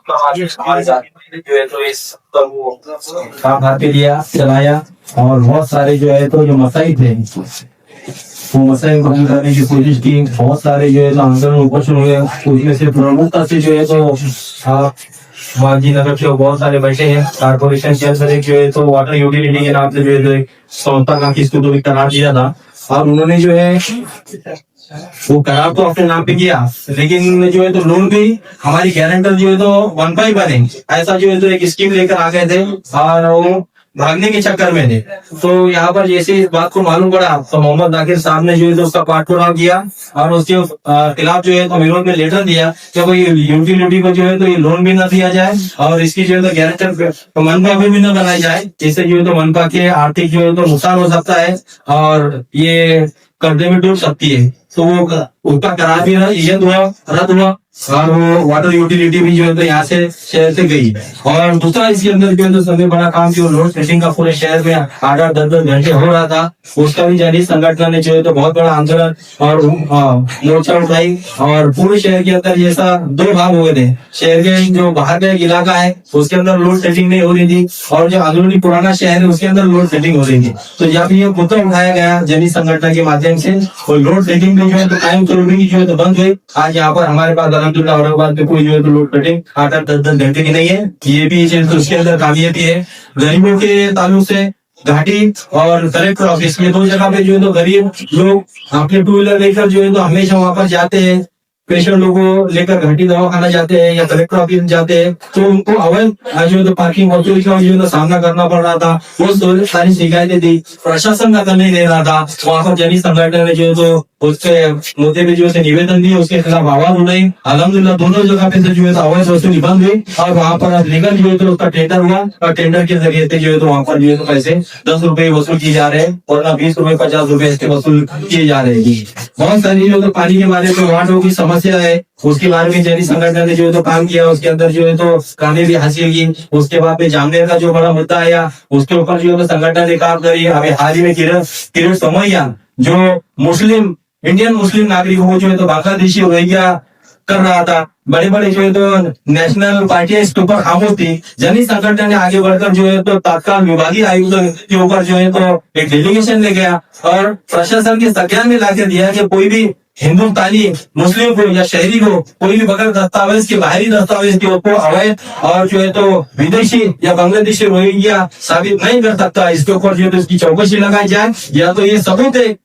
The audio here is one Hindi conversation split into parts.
जो है तो इस काम हाथ पे लिया, चलाया, और बहुत सारे जो है तो जो मसाई थे वो मसाई को बंद करने की कोशिश की। बहुत सारे जो है तो आंदोलन ऊपर शुरू हुए, उसमें से प्रमुखता से जो है तो मांझी नगर के बहुत सारे बैठे हैं। कारपोरेशन के अंदर एक जो है तो वाटर यूटिलिटी के नाम से जो है तो एक संस्था का किसको तो भी करार दिया था, और उन्होंने जो है वो करार तो अपने नाम पे किया, लेकिन जो है तो लोन भी हमारी गारंटर जो है तो 1/5 बने, ऐसा जो है तो एक स्कीम लेकर आ गए थे, और वो भागने के चक्कर में थे। तो यहाँ पर जैसे इस बात को मालूम पड़ा तो मोहम्मद जाकिर साहब ने जो है तो उसका पाठपुरावा किया, और उसके खिलाफ जो है तो विरोध में लेटर दिया कि भाई यूटिलिटी को जो है तो ये लोन भी न दिया जाए, और इसकी जो है तो गारंटर मनपा भी न बनाई जाए, जिससे जो है तो मनपा के आर्थिक जो है तो नुकसान हो सकता है, और ये कर्जे में डूब सकती है। तो वो उसका करार भी रद्द हुआ, और वो वाटर यूटिलिटी भी जो है तो यहाँ से शहर से गई। और दूसरा इसके अंदर जो है तो सबसे बड़ा काम जो लोड शेडिंग का पूरे शहर में 8-10 घंटे हो रहा था, उसका भी जारी संगठन ने जो है तो बहुत बड़ा आंदोलन और मोर्चा उठाई, और पूरे शहर के अंदर जैसा 2 भाग हुए थे। शहर के जो बाहर का एक इलाका है उसके अंदर लोड शेडिंग नहीं हो रही थी, और जो अंदरूनी पुराना शहर है उसके अंदर लोड शेडिंग हो रही थी। तो जब ये मुद्दा उठाया गया जनी संगठन के माध्यम से, वो लोड शेडिंग में जो है तो कायम जरूरी जो है तो बंद हुई। आज यहाँ पर हमारे पास अलहमदुलिल्लाह औरंगाबाद में कोई जो है तो लोड शेडिंग 8-10 घंटे की नहीं है। ये भी तो उसके अंदर कामयाबी है। गरीबों के ताल्लुक से घाटी और कलेक्टर ऑफिस में 2 जगह पे जो है तो गरीब लोग अपने 2 व्हीलर लेकर जो है तो हमेशा वहां पर जाते हैं, पेशेंट लोगों को लेकर घाटी दवा खाना जाते हैं या कलेक्टर ऑफिस जाते हैं, तो उनको अवैध जो है तो पार्किंग ऑथोरिटी का जो है तो सामना करना पड़ रहा था। वो सारी शिकायतें थी, प्रशासन का नहीं दे रहा था। वहाँ पर जनी संगठन ने जो है तो उसके मुद्दे पे जो है निवेदन दिए, उसके खिलाफ आवाज उठाई। अल्हम्दुलिल्लाह दोनों जगह पे से जो है अवैध वसूली बंद हुई, और वहाँ पर अब लीगल जो है तो उसका टेंडर हुआ, और टेंडर के जरिए से जो है तो वहाँ पर जो है तो पैसे 10 रुपए वसूल किए जा रहे हैं, और ना 20 रुपए 50 रुपए इसके वसूल किए जा रहे हैं। बहुत सारी जो है तो पानी के बारे में वार्डों की समस्या है, उसके बारे में जैनी संगठन ने जो है तो काम किया, उसके अंदर जो है तो कामयाबी हासिल की। उसके बाद में जामनेर का जो बड़ा मुद्दा आया उसके ऊपर जो है तो संगठन ने काम करी। अभी हाल ही में किरण सोमैया जो मुस्लिम इंडियन मुस्लिम नागरिकों को जो है तो बांग्लादेशी रोहिंग्या कर रहा था, बड़े बड़े जो है तो नेशनल पार्टियां इसके ऊपर खामोश थी। जनी संगठन ने आगे बढ़कर जो है तो तत्काल विभागीय आयुक्त के ऊपर जो है तो एक डेलीगेशन ले गया, और प्रशासन के संज्ञान में लाके दिया कि कोई भी हिंदुस्तानी मुस्लिम को या शहरी को कोई भी बगैर दस्तावेज के बाहरी दस्तावेज के ऊपर अवैध और जो है तो विदेशी या बांग्लादेशी रोहिंग्या साबित नहीं कर सकता। इसके ऊपर जो है तो इसकी चौकसी लगाई जाए, या तो ये सबूत है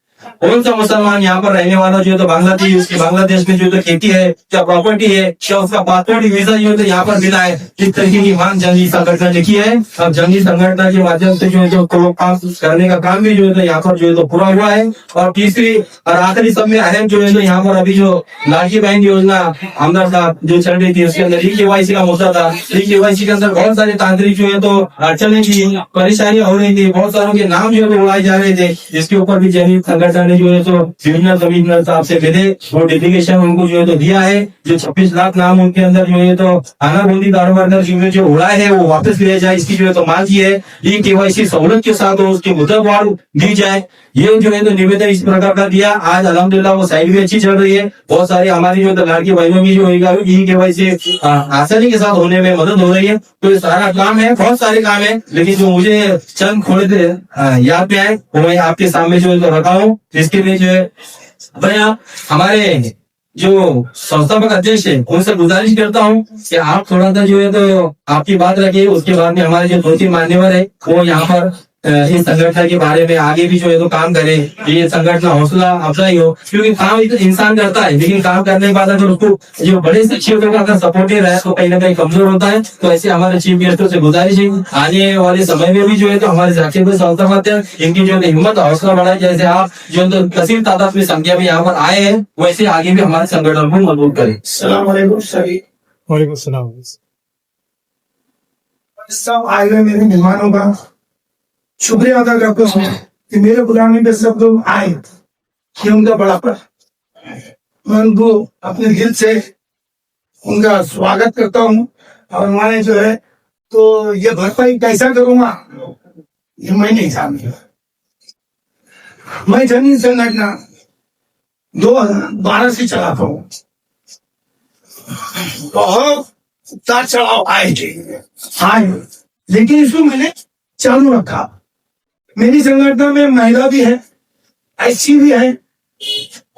कौन सा मुसलमान यहाँ पर रहने वाला जो है तो बांग्लादेश, उसकी बांग्लादेश में जो तो खेती है क्या प्रॉपर्टी है क्या उसका पासपोर्ट वीजा जो है तो यहाँ पर मिला है, किस तरीके की मांग जंगी संगठन ने की है। अब जंगी संगठन के माध्यम से जो है तो काम करने का काम भी जो है तो यहाँ पर जो है तो पूरा हुआ है। और तीसरी और आखिरी सब में अहम जो है तो यहाँ पर अभी जो लाड़की बहन योजना आमदार साहब जो चल रही थी, उसके अंदर ई-केवाईसी का मुद्दा था। ई-केवाईसी के अंदर बहुत सारे तांत्रिक जो है तो अड़चने की परेशानियां हो रही थी, बहुत सारों के नाम जो है तो उड़ाए जा रहे थे। इसके ऊपर भी जैनी संगठन ने जो है तो कमिश्नर साहब से मिले, वो डेलीगेशन उनको जो है तो दिया है। जो 26 लाख नाम उनके अंदर जो है तो आनाबंदी कारोबार जो उड़ाए है वो वापस लिया जाए, इसकी जो है तो मांग की है। ई-केवाईसी सहूलत के साथ उसकी मुद्दतवार दी जाए, ये जो है तो निवेदन इस प्रकार का दिया। आज अल्हम्दुलिल्लाह वो साइड भी अच्छी चल रही है, बहुत सारी हमारी जो लड़की बहनों की जो ई-केवाईसी आसानी के साथ होने में मदद हो रही है। तो ये सारा काम है, बहुत सारे काम है, लेकिन जो मुझे चंद थोड़े से याद में आए वो मैं आपके सामने जो है तो रखा हूँ। इसके लिए जो है भैया हमारे जो संस्थापक अध्यक्ष है उनसे गुजारिश करता हूँ कि आप थोड़ा सा जो है तो आपकी बात रखिए, उसके बाद में हमारे जो 2-3 मान्यवर है वो यहाँ पर इस संगठन के बारे में आगे भी जो है तो काम करे, ये संगठन हौसला अफजाई हो। क्योंकि काम इंसान करता है, लेकिन काम करने के बाद अगर उसको जो बड़े शिक्षकों का अगर सपोर्टिव रहे तो कहीं ना कहीं कमजोर होता है। तो ऐसे हमारे चीफ गेस्टों से गुजारिश है आने वाले समय में भी जो है तो हमारे संस्था इनकी जो हिम्मत हौसला बढ़ाए, जैसे आप जो है तो कसीर तादाद में संख्या में यहाँ पर आए हैं, वैसे आगे भी हमारे संगठन को मजबूत करें। अस्सलाम वालेकुम सभी। वालेकुम सलाम। सब आए हुए मेरे मेहमानों का शुक्रिया अदा करता हूँ कि मेरे बुलाने पे सब लोग आए, ये उनका बड़ापन। मैं उनको अपने दिल से उनका स्वागत करता हूँ। और मैंने जो है तो ये भरपाई कैसा करूंगा ये मैं नहीं जानता। मैं जमीन संगठन 2012 से चलाता हूँ। बहुत उतार चढ़ाव आए थे, आए, लेकिन इसको मैंने चालू रखा। मेरी संगठन में महिला भी है, एससी भी है,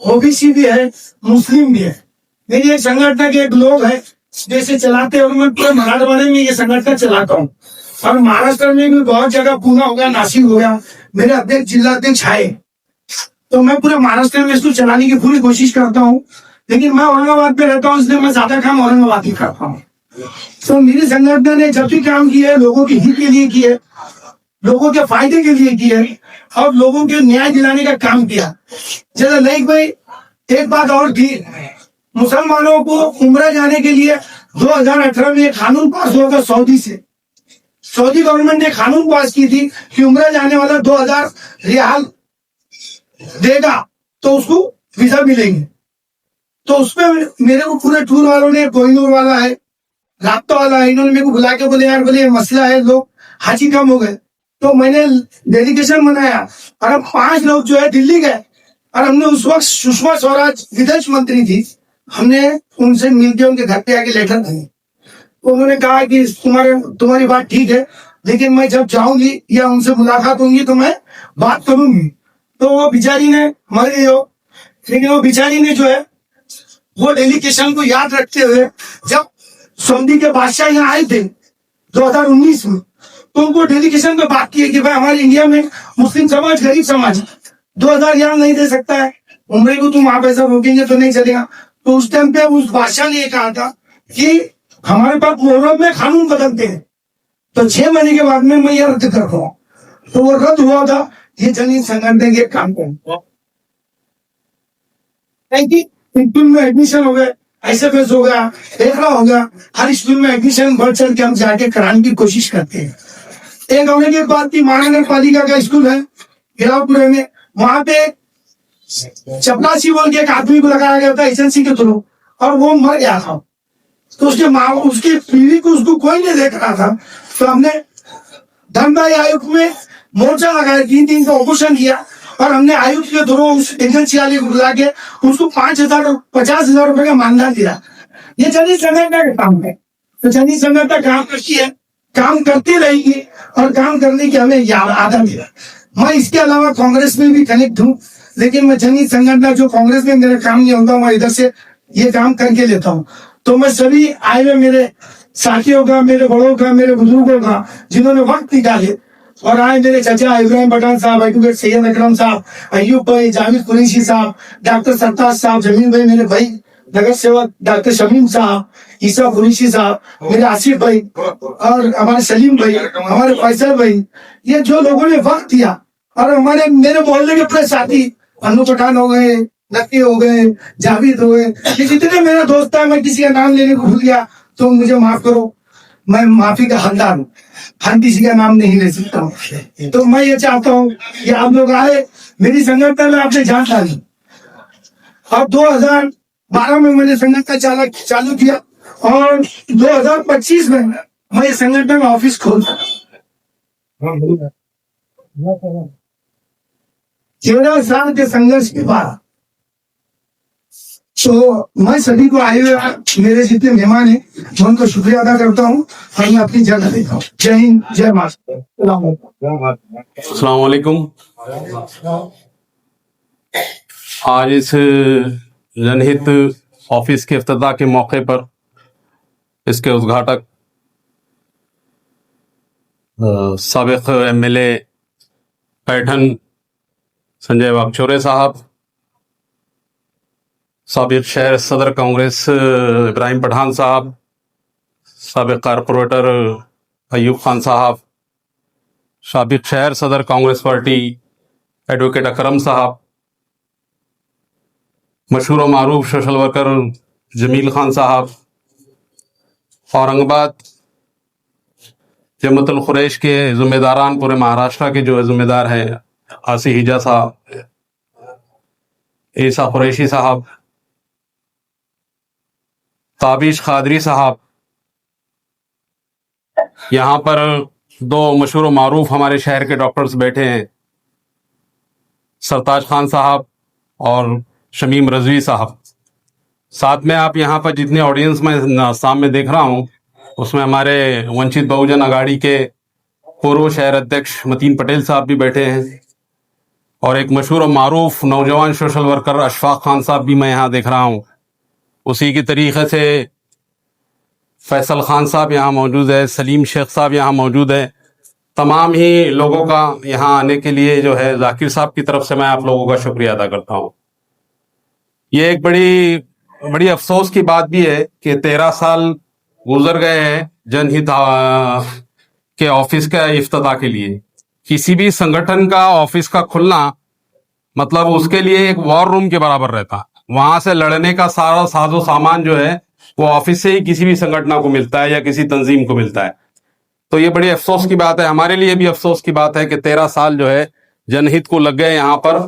ओबीसी भी है, मुस्लिम भी है। मेरी एक संगठन के एक लोग है जैसे चलाते हैं, और मैं पूरे मराठवाड़े में ये संगठन चलाता हूँ, और महाराष्ट्र में भी बहुत जगह, पूना हो गया, नासिक हो गया, मेरे अध्यक्ष जिला अध्यक्ष आए, तो मैं पूरे महाराष्ट्र में इसको चलाने की पूरी कोशिश करता हूँ। लेकिन मैं औरंगाबाद में रहता हूँ, इसलिए मैं ज्यादा काम औरंगाबाद ही करता हूँ। तो मेरी संगठन ने जब भी काम किया है, लोगों के हित के लिए किया है, लोगों के फायदे के लिए किया है, और लोगों के न्याय दिलाने का काम किया। जैसे लाइक भाई, एक बात और थी, मुसलमानों को उम्र जाने के लिए 2018 में एक कानून पास हुआ था सऊदी से। सऊदी गवर्नमेंट ने कानून पास की थी कि उम्र जाने वाला 2000 रियाल देगा तो उसको वीजा मिलेंगे। तो उसमें मेरे को पूरे टूर वालों ने, कोहिनूर वाला है, राब्ता वाला है, इन्होंने मेरे को बुला के बोले यार, बोले मसला है, लोग हाजी कम हो गए। तो मैंने डेलीगेशन बनाया, और हम 5 लोग जो है दिल्ली गए, और हमने उस वक्त सुषमा स्वराज विदेश मंत्री थी, हमने उनसे मिलकर उनके घर पे आके लेटर दिए। तो उन्होंने कहा कि तुम्हारी बात ठीक है, लेकिन मैं जब जाऊंगी या उनसे मुलाकात होंगी तो मैं बात करूंगी। तो वो बेचारी ने, मर गई हो, लेकिन वो बेचारी ने जो है वो डेलीगेशन को याद रखते हुए, जब सऊदी के बादशाह यहाँ आए थे 2019 में, तो उनको डेलीगेशन में बात की है कि भाई हमारे इंडिया में मुस्लिम समाज गरीब समाज 2000 रियाल नहीं दे सकता है, उम्र को तुम आप ऐसा रोकेंगे तो नहीं चलेगा। तो उस टाइम पे उस बादशाह ने ये कहा था कि हमारे पास मुहर्रम में कानून बदलते हैं, तो 6 महीने के बाद में मैं ये रद्द कर रहा हूँ। तो वो रद्द हुआ था। ये जनहित संगठन के काम को स्कूल में एडमिशन हो गए, एसएफएस हो गया, एकड़ा हो गया, हर स्कूल में एडमिशन बढ़ चढ़ के हम जाके कराने की कोशिश करते हैं। एक होने के बाद की महानगर पालिका का स्कूल है गिरावपुरे में, वहां पे चपरासी बोल के एक आदमी को लगाया गया था एजेंसी के थ्रू, और वो मर गया था। तो उसके बीवी को उसको कोई नहीं देख रहा था। तो हमने धनबाई आयुक्त में मोर्चा लगाया, 3 दिन का ऑपरेशन किया, और हमने आयुक्त के थ्रू उस एजेंसी वाले को बुला के उसको 50,000 रुपए का मानधन दिया। ये जनहित संगठन का काम है। तो जनहित संगठन काम करती है, काम करती रहेगी, और काम करने की हमें आदत है। मैं इसके अलावा कांग्रेस में भी कनेक्ट हूँ, लेकिन मैं जनहित संगठन जो कांग्रेस में मेरा काम नहीं होता, मैं इधर से ये काम करके लेता हूँ। तो मैं सभी आए हुए मेरे साथियों का, मेरे बड़ों का, मेरे बुजुर्गों का, जिन्होंने वक्त निकाले और आए, मेरे चाचा इब्राहिम पठान साहब, एडवोकेट सैयद अकरम साहब, अयूब भाई, जावेद कुरैशी साहब, डॉक्टर सरताज साहब, जमील भाई, मेरे भाई नगर सेवक डॉक्टर शमीम साहब, ईसा कुरैशी साहब, मेरे आसिफ भाई, और हमारे सलीम भाई, हमारे फैसल भाई, ये जो लोगों ने वक्त दिया, और हमारे मेरे मोहल्ले के पूरे साथी, अनु पठान हो गए, नकी हो गए, जावेद हो गए, ये जितने मेरे दोस्त है, मैं किसी का नाम लेने को भूल गया तो मुझे माफ करो, मैं माफी का हकदार हूँ, हम किसी का नाम नहीं ले सकता हूँ। तो मैं ये चाहता हूँ कि आप लोग आए, मेरी संगठन में आपने जान डाली। अब 2012 में मैंने संगठन चालू किया, और 2025 में मैं संगठन ऑफिस खोला। 13 साल के संघर्ष के बाद तो मैं सभी को आए हुए मेरे जितने मेहमान हैं, मैं उनको शुक्रिया अदा करता हूँ, और मैं अपनी जगह देता हूँ। जय हिंद, जय माता। अस्सलाम वालेकुम। आज इस जनहित ऑफिस के इफ्तिताह के मौके पर इसके उद्घाटक साबिक एमएलए पैठन संजय वाकचौरे साहब, साबिक शहर सदर कांग्रेस इब्राहिम पठान साहब, साबिक कारपोरेटर अयूब खान साहब, साबिक शहर सदर कांग्रेस पार्टी एडवोकेट अकरम साहब, मशहूर मारूफ सोशल वर्कर जमील खान साहब, औरंगाबाद जमतुल खुरैश के जिम्मेदारान पूरे महाराष्ट्र के जो जिम्मेदार हैं, आसी हिजा साहब, ईसा कुरैशी साहब, ताबिश खादरी साहब, यहाँ पर 2 मशहूर मारूफ हमारे शहर के डॉक्टर्स बैठे हैं, सरताज खान साहब और शमीम रजवी साहब। साथ में आप यहाँ पर जितने ऑडियंस में सामने देख रहा हूँ, उसमें हमारे वंचित बहुजन अघाड़ी के पूर्व शहर अध्यक्ष मतीन पटेल साहब भी बैठे हैं और एक मशहूर और मारूफ नौजवान सोशल वर्कर अशफाक खान साहब भी मैं यहाँ देख रहा हूँ। उसी की तरीके से फैसल खान साहब यहाँ मौजूद है, सलीम शेख साहब यहाँ मौजूद है। तमाम ही लोगों का यहाँ आने के लिए जो है जाकिर साहब की तरफ से मैं आप लोगों का शुक्रिया अदा करता हूँ। ये एक बड़ी बड़ी अफसोस की बात भी है कि 13 साल गुजर गए हैं जनहित के ऑफिस का इफ्तिताह के लिए। किसी भी संगठन का ऑफिस का खुलना मतलब उसके लिए एक वॉर रूम के बराबर रहता। वहां से लड़ने का सारा साजो सामान जो है वो ऑफिस से ही किसी भी संगठन को मिलता है या किसी तंजीम को मिलता है। तो ये बड़ी अफसोस की बात है, हमारे लिए भी अफसोस की बात है कि 13 साल जो है जनहित को लग गए यहाँ पर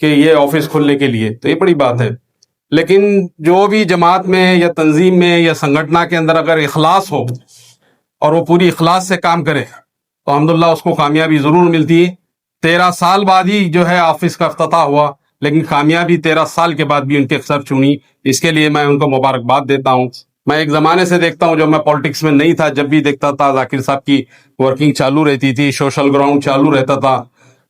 कि ये ऑफिस खुलने के लिए। तो ये बड़ी बात है। लेकिन जो भी जमात में या तंजीम में या संगठन के अंदर अगर इखलास हो और वो पूरी इखलास से काम करे तो अल्हम्दुलिल्लाह उसको कामयाबी जरूर मिलती है। 13 साल बाद ही जो है ऑफिस का इफ्तिताह हुआ, लेकिन कामयाबी 13 साल के बाद भी उनके सर चुनी। इसके लिए मैं उनको मुबारकबाद देता हूँ। मैं एक जमाने से देखता हूँ, जब मैं पॉलिटिक्स में नहीं था, जब भी देखता था जाकिर साहब की वर्किंग चालू रहती थी, सोशल ग्राउंड चालू रहता था।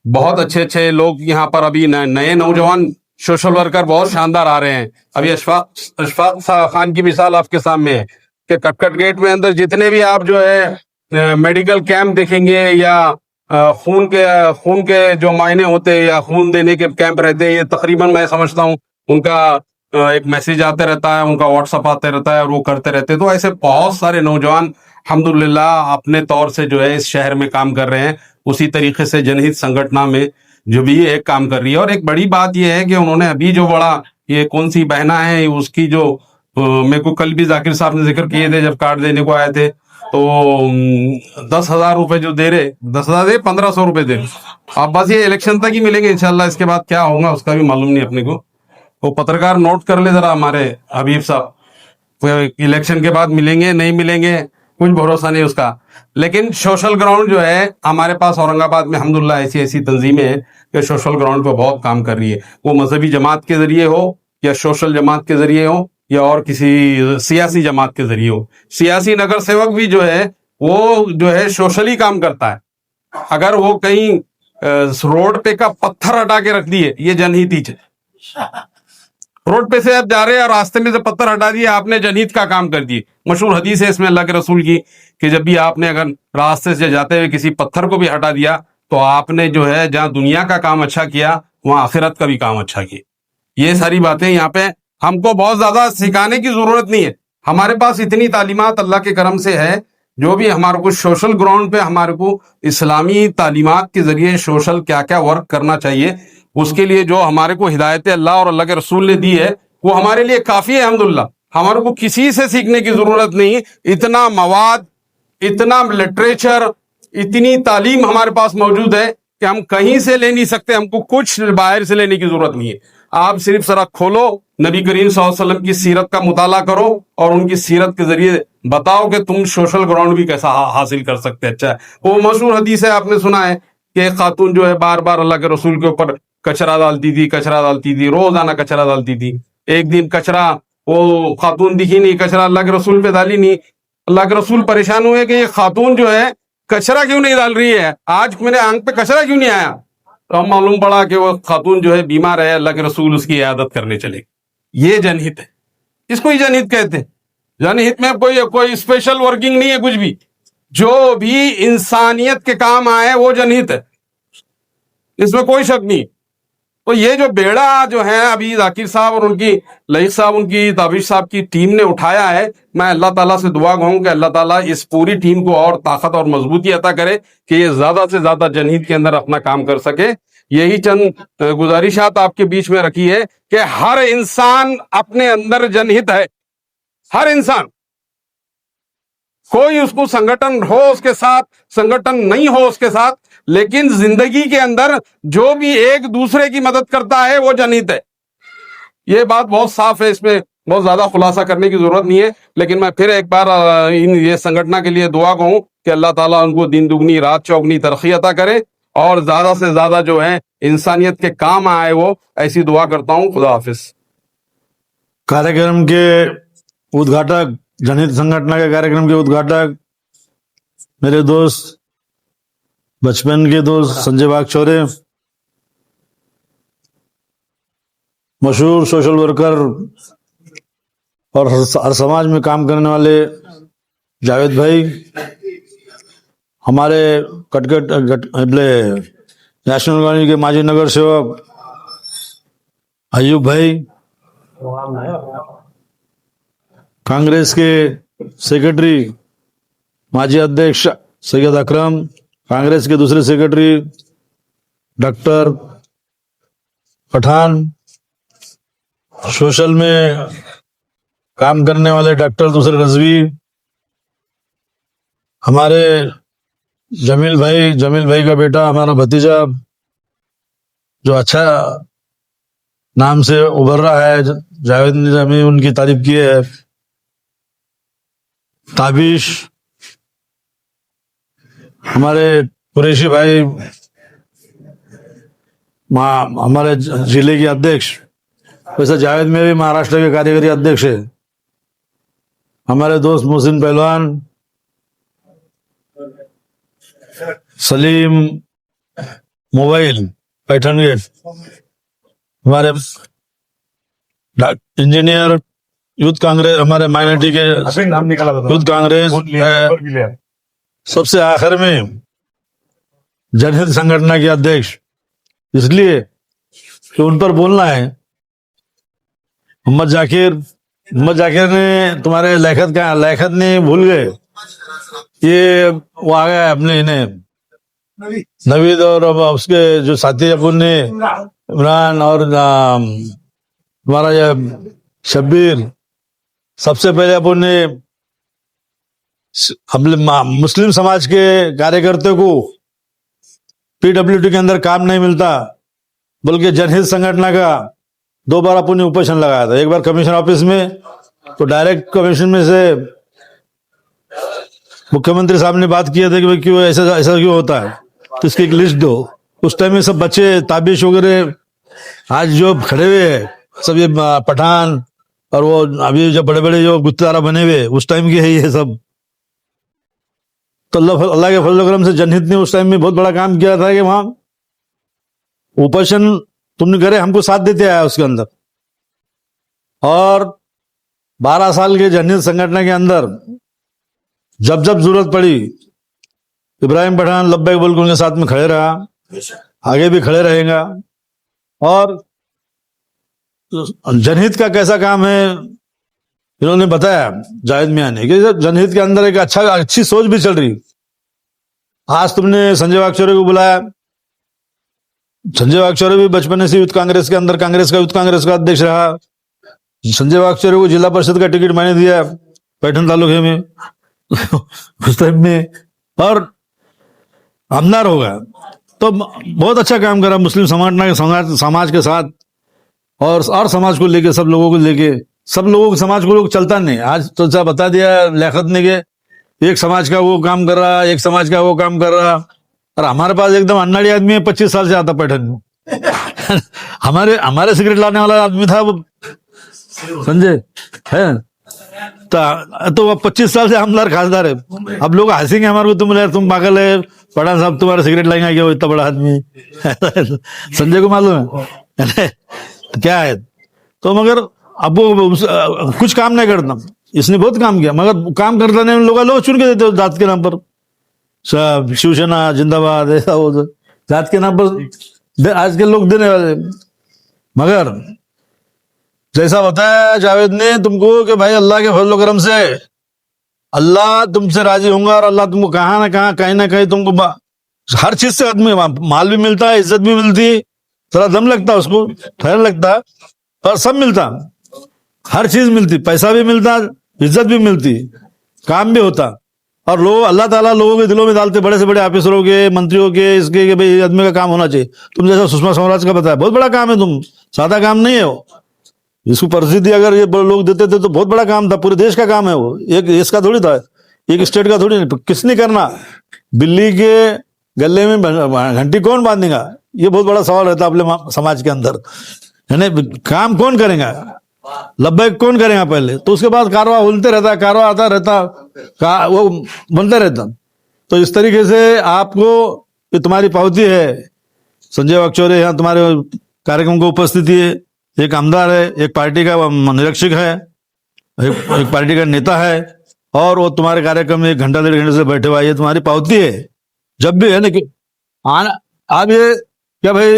बहुत अच्छे अच्छे लोग यहाँ पर अभी नए नौजवान सोशल वर्कर बहुत शानदार आ रहे हैं। अभी अशफाक खान की मिसाल आपके सामने है कि कटकट गेट में अंदर जितने भी आप जो है मेडिकल कैंप देखेंगे या खून के जो मायने होते हैं या खून देने के कैंप रहते हैं, ये तकरीबन मैं समझता हूँ उनका एक मैसेज आते रहता है, उनका व्हाट्सएप आते रहता है और वो करते रहते हैं। तो ऐसे बहुत सारे नौजवान अल्हम्दुलिल्लाह अपने तौर से जो है इस शहर में काम कर रहे हैं। उसी तरीके से जनहित संगठन में जो भी एक काम कर रही है। और एक बड़ी बात यह है कि उन्होंने अभी जो बड़ा ये कौन सी बहना है उसकी जो मेरे को कल भी जाकिर साहब ने जिक्र किए थे जब कार्ड देने को आए थे, तो 10,000 रुपए जो दे रहे, 10,000 दे 1,500 रुपए दे। अब बस ये इलेक्शन तक ही मिलेंगे इंशाल्लाह, इसके बाद क्या होगा उसका भी मालूम नहीं अपने को। वो पत्रकार नोट कर ले जरा हमारे हबीब साहब, इलेक्शन के बाद मिलेंगे नहीं मिलेंगे कुछ भरोसा नहीं उसका। लेकिन सोशल ग्राउंड जो है हमारे पास औरंगाबाद में अल्हम्दुलिल्लाह ऐसी ऐसी तंजीमें हैं कि सोशल ग्राउंड पे बहुत काम कर रही है। वो मजहबी जमात के जरिए हो या सोशल जमात के जरिए हो या और किसी सियासी जमात के जरिए हो। सियासी नगर सेवक भी जो है वो जो है सोशली काम करता है। अगर वो कहीं रोड पे का पत्थर हटा के रख दिए, ये जनहित ही है। रोड पे से आप जा रहे हैं और रास्ते में से पत्थर हटा दिए, आपने जनहित का काम कर दिए। मशहूर हदीस है इसमें अल्लाह के रसूल की कि जब भी आपने अगर रास्ते से जाते हुए किसी पत्थर को भी हटा दिया तो आपने जो है जहां दुनिया का काम अच्छा किया वहां आखिरत का भी काम अच्छा किया। ये सारी बातें यहाँ पे हमको बहुत ज्यादा सिखाने की जरूरत नहीं है। हमारे पास इतनी तालीमात अल्लाह के करम से है। जो भी हमारे को सोशल ग्राउंड पे हमारे को इस्लामी तालीमात के जरिए सोशल क्या क्या वर्क करना चाहिए, उसके लिए जो हमारे को हिदायत अल्लाह और अल्लाह के रसूल ने दी है वो हमारे लिए काफी है अल्हम्दुलिल्लाह। हमारे को किसी से सीखने की जरूरत नहीं। इतना मवाद, इतना लिटरेचर, इतनी तालीम हमारे पास मौजूद है कि हम कहीं से ले नहीं सकते। हमको कुछ बाहर से लेने की जरूरत नहीं है। आप सिर्फ जरा खोलो, नबी करीम सल्लल्लाहु अलैहि वसल्लम की सीरत का मुताला करो और उनकी सीरत के जरिए बताओ कि तुम सोशल ग्राउंड भी कैसा हासिल कर सकते हैं। अच्छा है, वो मशहूर हदीस है, आपने सुना है कि एक खातून जो है बार बार अल्लाह के रसूल के ऊपर कचरा डालती थी, रोजाना कचरा डालती थी। एक दिन कचरा वो खातून दिखी नहीं, कचरा अल्लाह के रसूल पे डाली नहीं। अल्लाह के रसूल परेशान हुए कि ये खातून जो है कचरा क्यों नहीं डाल रही है, आज मेरे आंख पे कचरा क्यों नहीं आया। तो हम मालूम पड़ा कि वो खातून जो है बीमार है, अल्लाह के रसूल उसकी इयादत करने चले। ये जनहित है, इसको ही जनहित कहते हैं। जनहित में कोई स्पेशल वर्किंग नहीं है कुछ भी। जो भी इंसानियत के काम आए वो जनहित है, इसमें कोई शक नहीं। तो ये जो बेड़ा जो है अभी जाकिर साहब और उनकी लईक साहब, उनकी ताबिश साहब की टीम ने उठाया है, मैं अल्लाह ताला से दुआ कहूँ कि अल्लाह ताला इस पूरी टीम को और ताकत और मजबूती अता करे कि ये ज्यादा से ज्यादा जनहित के अंदर अपना काम कर सके। यही चंद गुजारिशात आपके बीच में रखी है कि हर इंसान अपने अंदर जनहित है। हर इंसान, कोई उसको संगठन हो उसके साथ, संगठन नहीं हो उसके साथ, लेकिन जिंदगी के अंदर जो भी एक दूसरे की मदद करता है वो जनहित है। ये बात बहुत साफ है, इसमें बहुत ज्यादा खुलासा करने की जरूरत नहीं है। लेकिन मैं फिर एक बार ये संगठन के लिए दुआ कहूं कि अल्लाह ताला उनको दिन दुगनी रात चौगनी तरक्की अता करे और ज्यादा से ज्यादा जो है इंसानियत के काम आए, वो ऐसी दुआ करता हूं। खुदा हाफिज। कार्यक्रम के उद्घाटक जनहित संगठन के कार्यक्रम के उद्घाटक मेरे दोस्त, बचपन के दोस्त संजय वागचौरे, मशहूर सोशल वर्कर और हर समाज में काम करने वाले जावेद भाई, हमारे नेशनल कॉलोनी के माजी नगर सेवक अयूब भाई, कांग्रेस के सेक्रेटरी माजी अध्यक्ष सैयद अकरम, कांग्रेस के दूसरे सेक्रेटरी डॉक्टर पठान, सोशल में काम करने वाले डॉक्टर दूसरे रजवी, हमारे जमील भाई का बेटा, हमारा भतीजा जो अच्छा नाम से उभर रहा है, जावेद ने हमें उनकी तारीफ की है, ताबिश, हमारे कुरैशी भाई, हमारे जिले के अध्यक्ष, वैसे जावेद में भी महाराष्ट्र के कार्यकारी अध्यक्ष है, हमारे दोस्त मोहसिन पहलवान, सलीम मोबाइल पैठन गेट, हमारे इंजीनियर यूथ कांग्रेस, हमारे माइनॉरिटी के नाम निकाला था यूथ कांग्रेस है, सबसे आखिर में जनहित संगठन के अध्यक्ष, इसलिए कि उन पर बोलना है। मोहम्मद जाकिर ने तुम्हारे लेखत ने भूल गए, ये वो आ गया अपने इन्हें नवीद और अब उसके जो साथी अपन ने इमरान और हमारा ये शब्बीर, सबसे पहले अपन ने मुस्लिम समाज के कार्यकर्ता को पीडब्ल्यूडी के अंदर काम नहीं मिलता, बल्कि जनहित संगठन का 2 बार अपन ने उपोषण लगाया था। एक बार कमीशन ऑफिस में, तो डायरेक्ट कमीशन में से मुख्यमंत्री साहब ने बात किया था कि भाई क्यों ऐसा क्यों होता है, तो इसकी एक लिस्ट दो। उस टाइम में सब बच्चे ताबिश वगैरह आज जो खड़े हुए हैं सब ये पठान और वो अभी जो बड़े बड़े जो गुत्तारा बने हुए उस टाइम के है ये सब। तो अल्लाह के फजल करम से जनहित ने उस टाइम में बहुत बड़ा काम किया था कि वहां उपोषण तुमने करे, हमको साथ देते आया उसके अंदर। और 12 साल के जनहित संगठन के अंदर जब जरूरत पड़ी इब्राहिम पठान लब्बैक बोल के उनके साथ में खड़े रहा, आगे भी खड़े रहेगा। और जनहित का कैसा काम है इन्होंने बताया जावेद मियां ने कि जनहित के अंदर एक अच्छी सोच भी चल रही। आज तुमने संजय वागचौरे को बुलाया, संजय वागचौरे भी बचपन से यूथ कांग्रेस के अंदर यूथ कांग्रेस का अध्यक्ष रहा। संजय वागचौरे को जिला परिषद का टिकट मैंने दिया पैठन तालुके में उस टाइम में, और आमदार होगा। तो बहुत अच्छा काम करा मुस्लिम समाज के साथ और समाज को लेके, सब लोगों को लेके, सब लोगों को समाज को लोग चलता नहीं। आज तो क्या बता दिया लियाकत ने के एक समाज का वो काम कर रहा, एक समाज का वो काम कर रहा। और हमारे पास एकदम अन्नाड़ी आदमी है, 25 साल से आता पैठन में हमारे सिगरेट लाने वाला आदमी था वो संजय है, तो वो 25 साल से आमदार खासदार है। अब लोग हंसेंगे हमारे को, तुम पागल है पठान साहब, तुम्हारे सिगरेट लाएंगे क्या, वो इतना बड़ा आदमी संजय को मालूम है क्या है। तो मगर अब वो कुछ काम नहीं करता, इसने बहुत काम किया मगर काम करता नहीं। लोग चुन के देते जात के नाम पर, सब शिवसेना जिंदाबाद ऐसा वो जात के नाम पर आज के लोग देने वाले। मगर जैसा बताया जावेद ने तुमको कि भाई अल्लाह के फजल करम से अल्लाह तुमसे राजी होगा और अल्लाह तुमको कहाँ ना कहीं तुमको हर चीज से आदमी माल भी मिलता है, इज्जत भी मिलती, थोड़ा दम लगता उसको, ठहर लगता, पर सब मिलता, हर चीज मिलती, पैसा भी मिलता, इज्जत भी मिलती, काम भी होता। और लोग अल्लाह ताला लोगों के दिलों में डालते, बड़े से बड़े ऑफिसरों के, मंत्रियों के, इसके कि भाई आदमी का काम होना चाहिए। तुम जैसा सुषमा स्वराज का बताया बहुत बड़ा काम है, तुम सादा काम नहीं है वो। इसको प्रसिद्धि अगर ये लोग देते थे तो बहुत बड़ा काम था, पूरे देश का काम है वो, एक देश का थोड़ी था, एक स्टेट का थोड़ी नहीं। किसने करना, बिल्ली के गले में घंटी कौन बांधेगा, ये बहुत बड़ा सवाल रहता है अपने समाज के अंदर, है ना। काम कौन करेगा, लब्बैक कौन करेगा पहले? तो उसके बाद कारवा बोलते रहता, कारवा आता रहता, वो बनता रहता। तो इस तरीके से आपको, ये तुम्हारी पावती है, संजय वाकचौरे यहाँ तुम्हारे कार्यक्रम को उपस्थिति है, एक आमदार है, एक पार्टी का निरीक्षक है, एक पार्टी का नेता है, और वो तुम्हारे कार्यक्रम में 1 घंटा 1.5 घंटे से बैठे हुआ है, ये तुम्हारी पावती है। जब भी है ना कि आना, आप ये क्या भाई,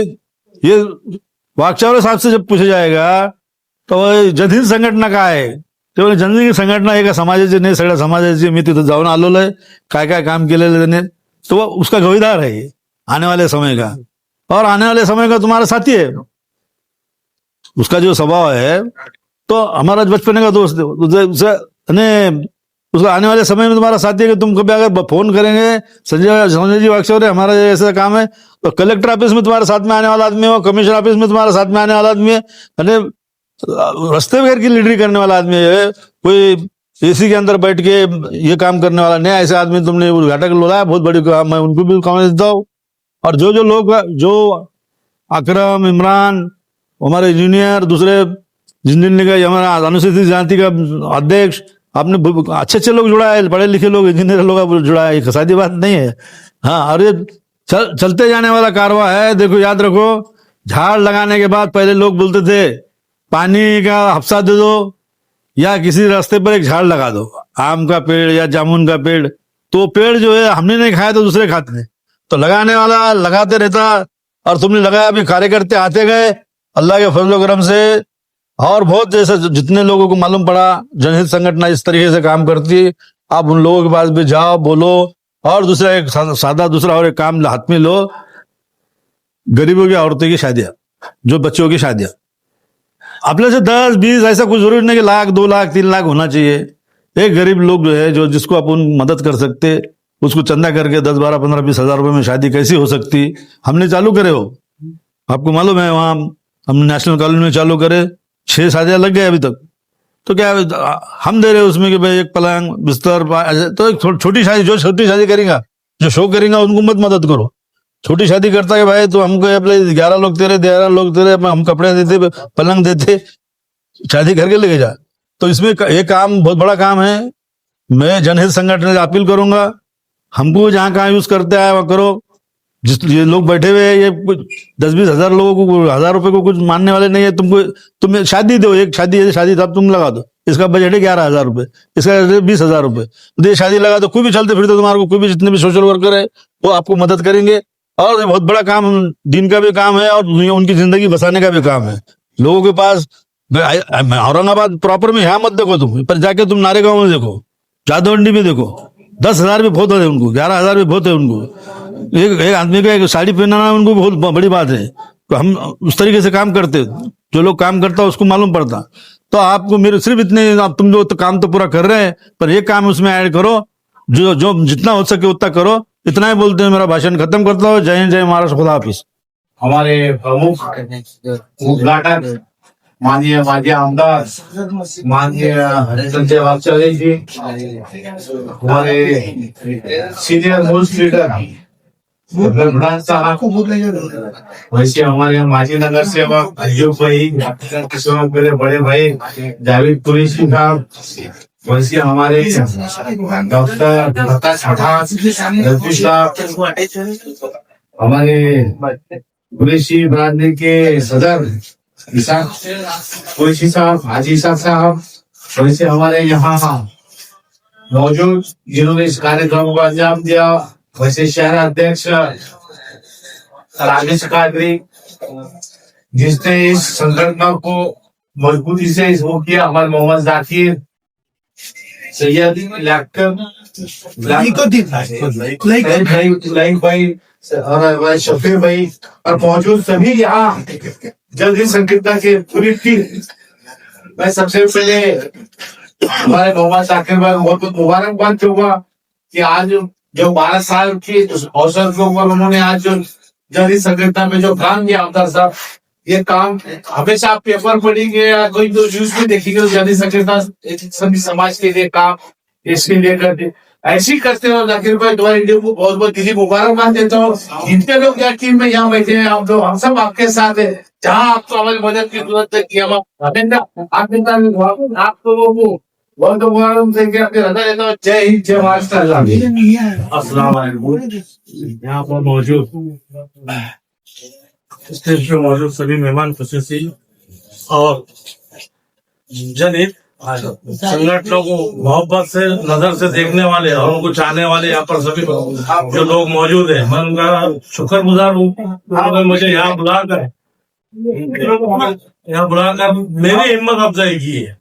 ये वाकचौरे साहब से जब पूछा जाएगा तो जनहित संघटना काय आहे, ते बोले जनहित संघटना आहे का समाजाची नाही, सगळ्या समाजाची, मी तिथं जाऊन आलेलो आहे, काय काय काम केलेलं त्याने, तो वो उसका गवाहीदार है ये आने वाले समय का, और आने वाले समय का तुम्हारा साथी है। उसका जो स्वभाव है तो हमारा बचपन का दोस्त है, उसका आने वाले समय में तुम्हारा साथी है कि तुम कभी अगर फोन करेंगे, संजय जी वाकचौरे हमारा ऐसा काम है, तो कलेक्टर ऑफिस में तुम्हारे साथ में आने वाला आदमी है, कमिश्नर ऑफिस में तुम्हारे साथ में आने वाला आदमी है, रास्ते वगैरह की लीडरी करने वाला आदमी है, कोई एसी के अंदर बैठ के ये काम करने वाला नहीं। ऐसे आदमी तुमने उद्घाटक लोलाया, बहुत बड़ी काम, मैं उनको भी कमेंट देता हूँ। और जो जो लोग, जो अकरम, इमरान, हमारे इंजीनियर, दूसरे जिन का, हमारा अनुसूचित जाति का अध्यक्ष, आपने अच्छे अच्छे लोग जुड़ा है, पढ़े लिखे लोग, इंजीनियर लोग जुड़ा है, सादी बात नहीं है। हाँ, और ये चलते जाने वाला कारवा है। देखो, याद रखो, झाड़ लगाने के बाद पहले लोग बोलते थे पानी का हफ्सा दे दो या किसी रास्ते पर एक झाड़ लगा दो, आम का पेड़ या जामुन का पेड़, तो पेड़ जो है हमने नहीं खाया तो दूसरे खाते हैं, तो लगाने वाला लगाते रहता, और तुमने लगाया, अभी कार्यकर्ते आते गए अल्लाह के फजल करम से, और बहुत जैसे जितने लोगों को मालूम पड़ा जनहित संगठन इस तरीके से काम करती है, आप उन लोगों के पास भी जाओ, बोलो, और दूसरा एक सादा दूसरा और एक काम हाथ में लो, गरीबों की औरतों की शादियां, जो बच्चों की शादियां, अपने से 10, 20, ऐसा कुछ जरूरी नहीं कि लाख, 2 लाख, 3 लाख होना चाहिए। एक गरीब लोग जो है, जो जिसको अपन मदद कर सकते, उसको चंदा करके 10, 12, 15, 20 हजार रुपए में शादी कैसी हो सकती, हमने चालू करे हो। आपको मालूम है, वहां हमने नेशनल कॉलोनी में चालू करे, 6 शादियां लग गए अभी तक। तो क्या हम दे रहे हैं उसमें कि भाई एक पलंग, बिस्तर, तो एक छोटी शादी, जो छोटी शादी करेगा, जो शो करेगा, उनको मत मदद करो। छोटी शादी करता है भाई, तो हमको अपने 11 लोग तेरे, 13 लोग तेरे, हम कपड़े देते, पलंग देते, शादी करके लेके जा। तो इसमें एक काम बहुत बड़ा काम है। मैं जनहित संगठन से अपील करूंगा, हमको जहां कहाँ यूज करते आए वह करो। जिस ये लोग बैठे हुए हैं, ये 10-20 हजार लोगों को, 1000 रुपए को कुछ मानने वाले नहीं है। तुम शादी दो, एक शादी है, शादी तब तुम लगा दो, इसका बजट है 11,000 रुपए, इसका 20,000 रुपए, तो ये शादी लगा दो। कोई भी चलते फिरते तुम्हारे को, कोई भी जितने भी सोशल वर्कर है वो आपको मदद करेंगे। और ये बहुत बड़ा काम, दिन का भी काम है और उनकी जिंदगी बसाने का भी काम है। लोगों के पास, औरंगाबाद प्रॉपर में यहाँ मत देखो तुम, पर जाके तुम नारेगांव में देखो, जादवंडी में देखो, 10,000 भी बहुत है उनको, 11,000 भी बहुत है उनको। एक आदमी को एक साड़ी पहनाना उनको बहुत बड़ी बात है। तो हम उस तरीके से काम करते, जो लोग काम करता उसको मालूम पड़ता। तो आपको मेरे सिर्फ इतने, आप तुम जो तो काम तो पूरा कर रहे हैं, पर एक काम उसमें ऐड करो, जो जो जितना हो सके उतना करो। इतना ही बोलते हैं, मेरा भाषण खत्म करता हूँ। जय हिंद, जय महाराष्ट्र, खुदा हाफिज। हमारे प्रमुख उद्घाटक माननीय माजी आमदार माननीय संजय वाकचौरे जी, हमारे सीनियर मोस्ट लीडर प्रधान साहब, वैसे हमारे माजी नगर सेवक अयूब भाई, मेरे बड़े भाई जावेद कुरैशी साहब, वैसे हमारे डॉक्टर प्रकाश हठास रफी साहब, हमारे कुरैशी बरादरी के सदर कुरैशी साहब, हाजी साहब, वैसे हमारे यहाँ मौजूद जिन्होंने इस कार्यक्रम को अंजाम दिया, वैसे शहर अध्यक्ष राजेश कादरी, जिसने इस संगठन को मजबूती से वो किया, हमारे मोहम्मद जाकिर, सैयद भाई और शफीर भाई, और मौजूद सभी यहाँ जल्दी संगठन के पूरी टीम। मैं सबसे पहले हमारे मोहम्मद जाकिर भाई बहुत बहुत मुबारकबाद दूंगा कि आज जो 12 साल के अवसर के ऊपर उन्होंने आज जो जल्दी संगठन में जो काम किया अवतार साहब, ये काम हमेशा आप पेपर पढ़ेंगे या कोई तो न्यूज में देखेंगे, तो जल्दी संगठन सभी समाज के लिए काम इसके लिए करते। ऐसी करते हो जाकिर भाई, तुम्हारी टीम को बहुत बहुत दिली मुबारकबाद देता हूँ। जितने लोग यहाँ टीम में यहाँ बैठे हैं, आप लोग हम सब आपके साथ है। जहाँ आपको हमारी मदद की जरूरत है कि हम आप लोगों को बहुत मुबारक देंगे, अपने हृदय देता हूँ। जय हिंद, जय महाराष्ट्र। अस्सलाम वालेकुम। यहाँ पर मौजूद स्टेज पे मौजूद सभी मेहमान खुशी और जनहित संगठनों को मोहब्बत से नजर से देखने वाले और उनको चाहने वाले यहाँ पर सभी जो लोग मौजूद हैं, मैं उनका शुक्रगुजार हूँ। उन्होंने मुझे यहाँ बुलाकर मेरी हिम्मत अफजाई की है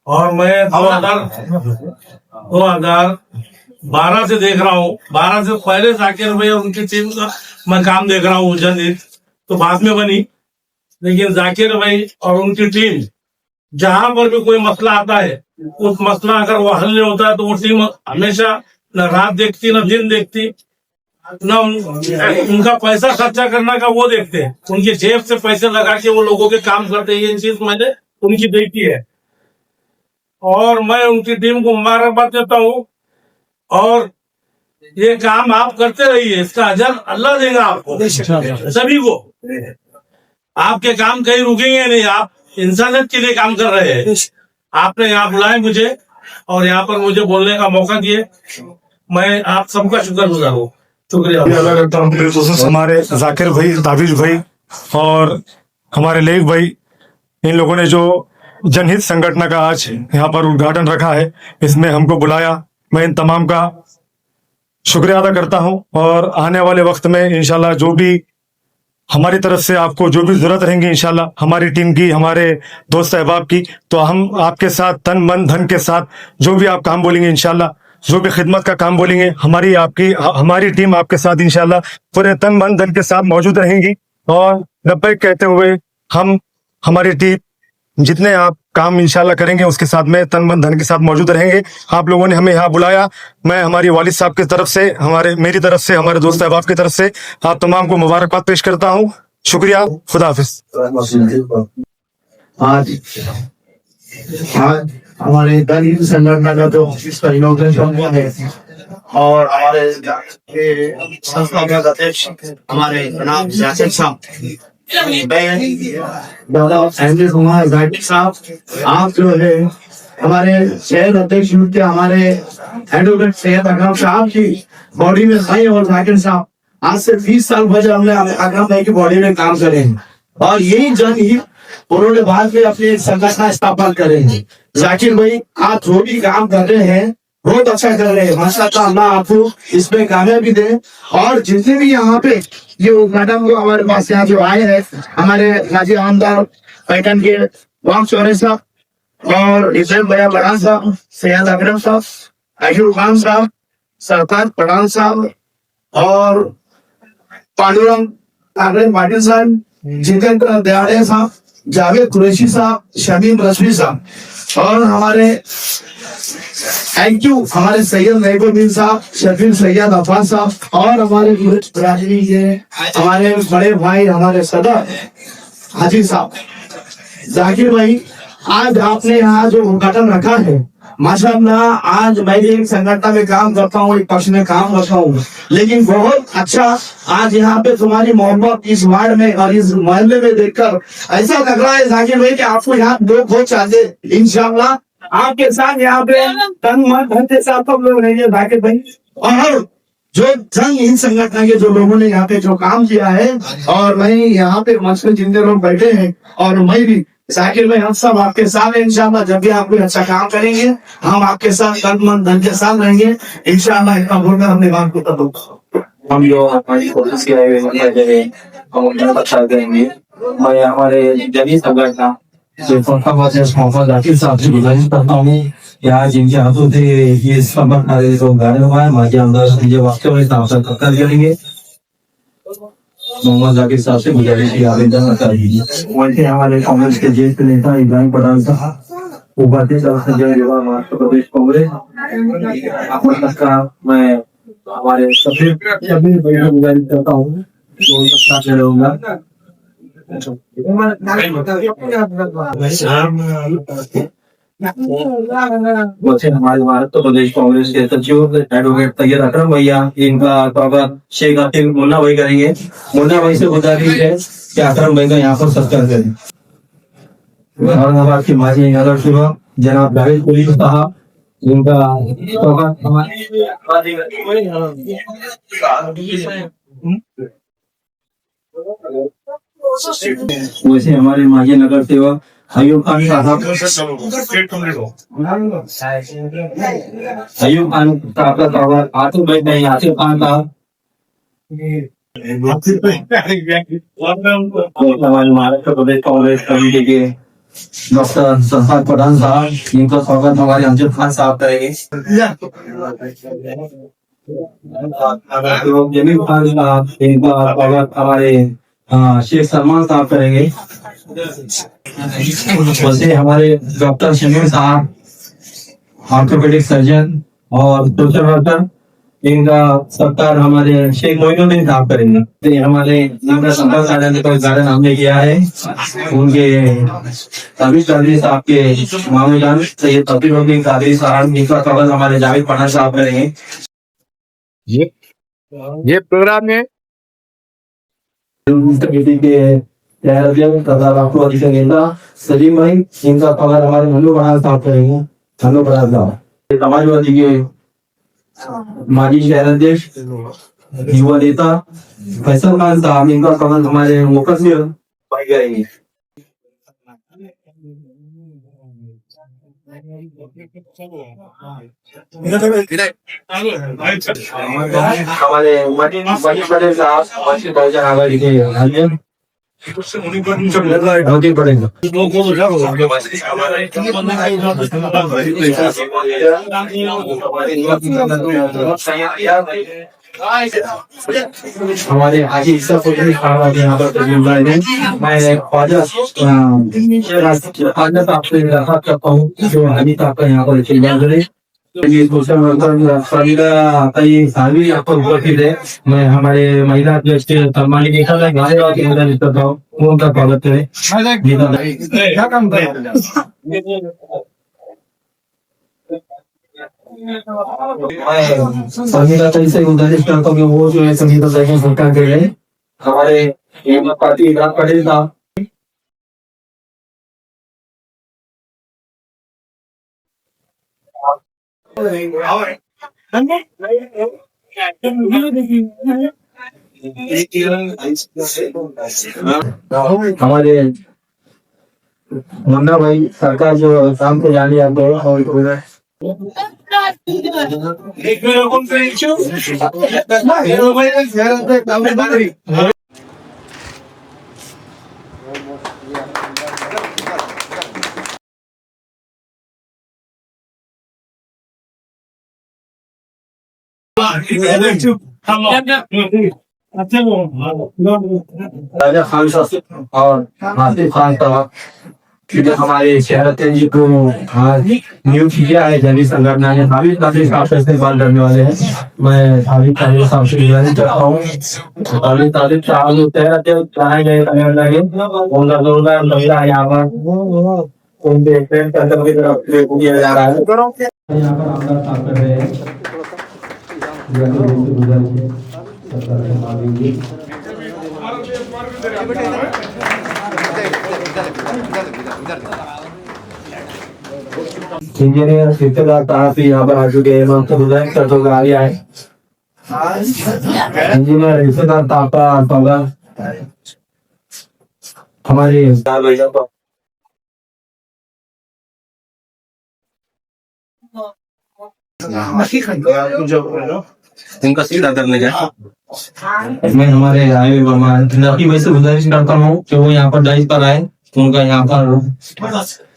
और मैं 2012 से देख रहा हूँ। 12 से पहले जाकिर भाई और उनकी टीम का मैं काम देख रहा हूँ। जनहित तो बाद में बनी, लेकिन जाकिर भाई और उनकी टीम जहां पर भी कोई मसला आता है, उस मसला अगर वो हल नहीं होता है तो वो टीम हमेशा न रात देखती न दिन देखती, न उनका पैसा खर्चा करने का वो देखते हैं, उनकी जेब से पैसे लगा के वो लोगों के काम करते हैं। ये चीज मैंने उनकी देखी है और मैं उनकी टीम को मुबारकबाद देता हूँ। और ये काम आप करते रहिए, इसका अजर अल्लाह देगा आपको सभी को। आपके काम कहीं रुकेंगे नहीं, आप इंसानियत के लिए काम कर रहे हैं। आपने यहाँ बुलाए मुझे और यहाँ पर मुझे बोलने का मौका दिए, मैं आप सबका शुक्रगुजार हूँ। शुक्रिया। हमारे जाकिर भाई, ताबिज भाई और हमारे लेख भाई, इन लोगों ने जो जनहित संगठन का आज यहाँ पर उद्घाटन रखा है, इसमें हमको बुलाया, मैं इन तमाम का शुक्रिया अदा करता हूँ। और आने वाले वक्त में इंशाल्लाह जो भी हमारी तरफ से आपको जो भी जरूरत रहेंगी, इंशाल्लाह हमारी टीम की, हमारे दोस्त अहबाब की, तो हम आपके साथ तन मन धन के साथ जो भी आप काम बोलेंगे, इंशाल्लाह जो भी खिदमत का काम बोलेंगे, हमारी टीम आपके साथ इंशाल्लाह पूरे तन मन धन के साथ मौजूद रहेंगी। और लब्बैक कहते हुए हम हमारी टीम जितने आप काम इंशाल्लाह करेंगे उसके साथ में तन मन धन के साथ मौजूद रहेंगे। आप लोगों ने हमें यहाँ बुलाया, मैं हमारी वालिद साहब की तरफ से, मेरी तरफ से, हमारे दोस्त अहबाब की तरफ से आप तमाम को मुबारकबाद पेश करता हूँ। शुक्रिया, खुदा हाफिज। आज हमारे दलित संगठन का जो इसका इनॉग्रेशन हुआ है और हमारे संस्था के अध्यक्ष हमारे जनाब जाकिर साहब, जाकिर साहब, आप जो है हमारे शहर अध्यक्ष के हमारे एडवोकेट सैयद अकरम साहब की बॉडी में भाई और जाकिर साहब आज से 20 साल पहले हमने अकरम भाई की बॉडी में काम करे हैं और यही जनहित उन्होंने बाद में अपने संगठन स्थापना करे हैं। जाकिर भाई, आप जो भी काम कर रहे हैं बहुत अच्छा कर रहे हैं, माशाअल्लाह, अल्लाह आपको इसमें कामयाबी दे। और जितने भी यहाँ पे ये मैडम को हमारे पास यहाँ जो आए हैं, हमारे गाजी आमदार पैटर्न के वाम चौरे साहब और इब्राहिम भैया बड़ा साहब, सैयद अकरम साहब, अयूब खान साहब, सरकार पठान साहब और पांडुरंग पाटिल साहब, जितेंद्र दयाड़े साहब, जावेद कुरैशी साहब, शमीम रश्मी साहब और हमारे थैंक यू हमारे सैयद नईबुद्दीन साहब, शफील सैयद अफान साहब और हमारे बिरादरी के हमारे बड़े भाई हमारे सदर हाजी साहब। जाकिर भाई, आज आपने यहाँ जो उद्घाटन रखा है, माशाअल्लाह, आज मैं भी एक संगठन में काम करता हूँ, एक पक्ष में काम करता हूँ, लेकिन बहुत अच्छा आज यहाँ पे तुम्हारी मोहब्बत इस वार्ड में और इस मोहल्ले में देखकर ऐसा लग रहा है जाकिर भाई कि आपको यहाँ लोग बहुत चाहते। इंशाअल्लाह आपके साथ यहाँ पे तन मन धन के साथ सब लोग रहेंगे जाकिर भाई। और जो जंग इन संगठन के जो लोगों ने यहाँ पे जो काम किया है, और मैं यहाँ पे मंच में जितने लोग बैठे हैं और मैं भी जाकिर भाई, हम सब आपके साथ हैं। इंशाअल्लाह जब भी आप कोई अच्छा काम करेंगे हम आपके साथ तन मन धन के साथ रहेंगे इंशाअल्लाह। इतना बोलकर अपने बात को तब हम जो हमारी कोशिश किए हुए हम उन्हें अच्छा करेंगे। मैं हमारे जनी संगठन मोहम्मद जाकिर साहब से गुजारिश करता हूँ कि आज जिनके हाथों से ये संगठन जो गाने हुआ है, हमारे अंदर ये वाक्य करेंगे। मोहम्मद जाकिर साहब से गुजारिश की आवेदन कर दीजिए। वैसे हमारे कांग्रेस के ज्येष्ठ नेता इब्राहिम पठान साहब, उपाध्यक्ष संजय युवा महाराष्ट्र प्रदेश कांग्रेस, मैं हमारे सभी को गुजारिश करता हूँ वैसे हमारे भारत प्रदेश कांग्रेस के सचिव एडवोकेट तैयब अकरम भैया, इनका स्वागत शेख आतिफ मुन्ना भाई करेंगे। मुन्ना भाई से गुजारिश है कि अकरम भाई का यहाँ पर सत्कार करें। औरंगाबाद के माजी नगर सेवक जनाब जावेद कुली साहब, इनका स्वागत वैसे हमारे माजी नगर सेवक अयूब खान साहब, अयूब खान साहब का स्वागत आतिफ भाई नहीं, आतिफ खान साहब हमारे महाराष्ट्र प्रदेश कांग्रेस कमेटी के डॉक्टर संसार पठान साहब, इनका स्वागत हमारे अमजद खान साहब करेंगे। जमील खान साहब, इनका स्वागत हमारे शेख सलमान साहब करेंगे। वैसे हमारे डॉक्टर शमीम साहब, ऑर्थोपेडिक सर्जन और सोशल वर्कर, इनका सत्कार हमारे शेख मोइनुद्दीन साहब करेंगे। तो हमारे संपर्क साधन का उद्घाटन हमने किया है, उनके ताबिश कादरी साहब के मामूजान सैयद तफरीरुद्दीन कादरी साहब, इनका स्वागत हमारे जावेद पठान साहब करेंगे। ये प्रोग्राम में कमेटी के तथा राष्ट्रवादी के नेता सलीम भाई, इनका स्वागत हमारे मनु पठान साहब करेंगे। मनु पठान साहब समाजवादी के माजी शहर अध्यक्ष युवा नेता फैसल खान साहब, इनका स्वागत हमारे मुकद्दर भाई करेंगे। हमारे मजीद पटेल साहब, मजीद बहुजन आघाड़ी के अध्यक्ष पड़ेगा। हमारे हाजी ईसा फौजी साहब यहाँ पर तशरीफ लाए हैं। मैं ख्वाजा साहब से दरख्वास्त करता हूँ जो हाजी साहब का यहाँ पर तशरीफ करे। सोशल वर्कर फरीदा कई सालवी यहाँ पर उपस्थित है। मैं हमारे महिला अध्यक्ष के सम्मानित करता हूँ, उनका स्वागत करें। संगीता कई से गुजारिश करता हूँ कि वो जो है संगीता सेशन सरकार के लिए हमारे पार्टी इमरान पटेल साहब, हमारे मुन्ना भाई सरकार जो काम को जाने आते हैं और राजा खान साहब और आसिफ खान साहब हमारे शहर अध्यक्ष को नियुक्त किया है जर्नलिस्ट संगठन ने। हाफिज कादिर साहब से इस्तेमाल करने वाले हैं। मैं हाफिज कादिर साहब से गुजारिश करता हूँ, हाफिज कादिर साहब शहर अध्यक्ष बनाए गए उनका जोरदार महिला यहाँ पर उनके की तरफ से किया जा रहा है। यहाँ पर आमदार साहब कर रहे हैं। इंजीनियर सिद्धदार साहब भी यहाँ पर आ चुके हैं। मैं उनसे गुजारिश करता हूँ आगे आए। इंजीनियर सिद्धदार साहब का स्वागत हमारे भैया पर इनका सीधा करने का मैं हमारे आए भाई से गुजारिश करता हूँ कि वो यहाँ पर डाइस पर आए, उनका यहाँ पर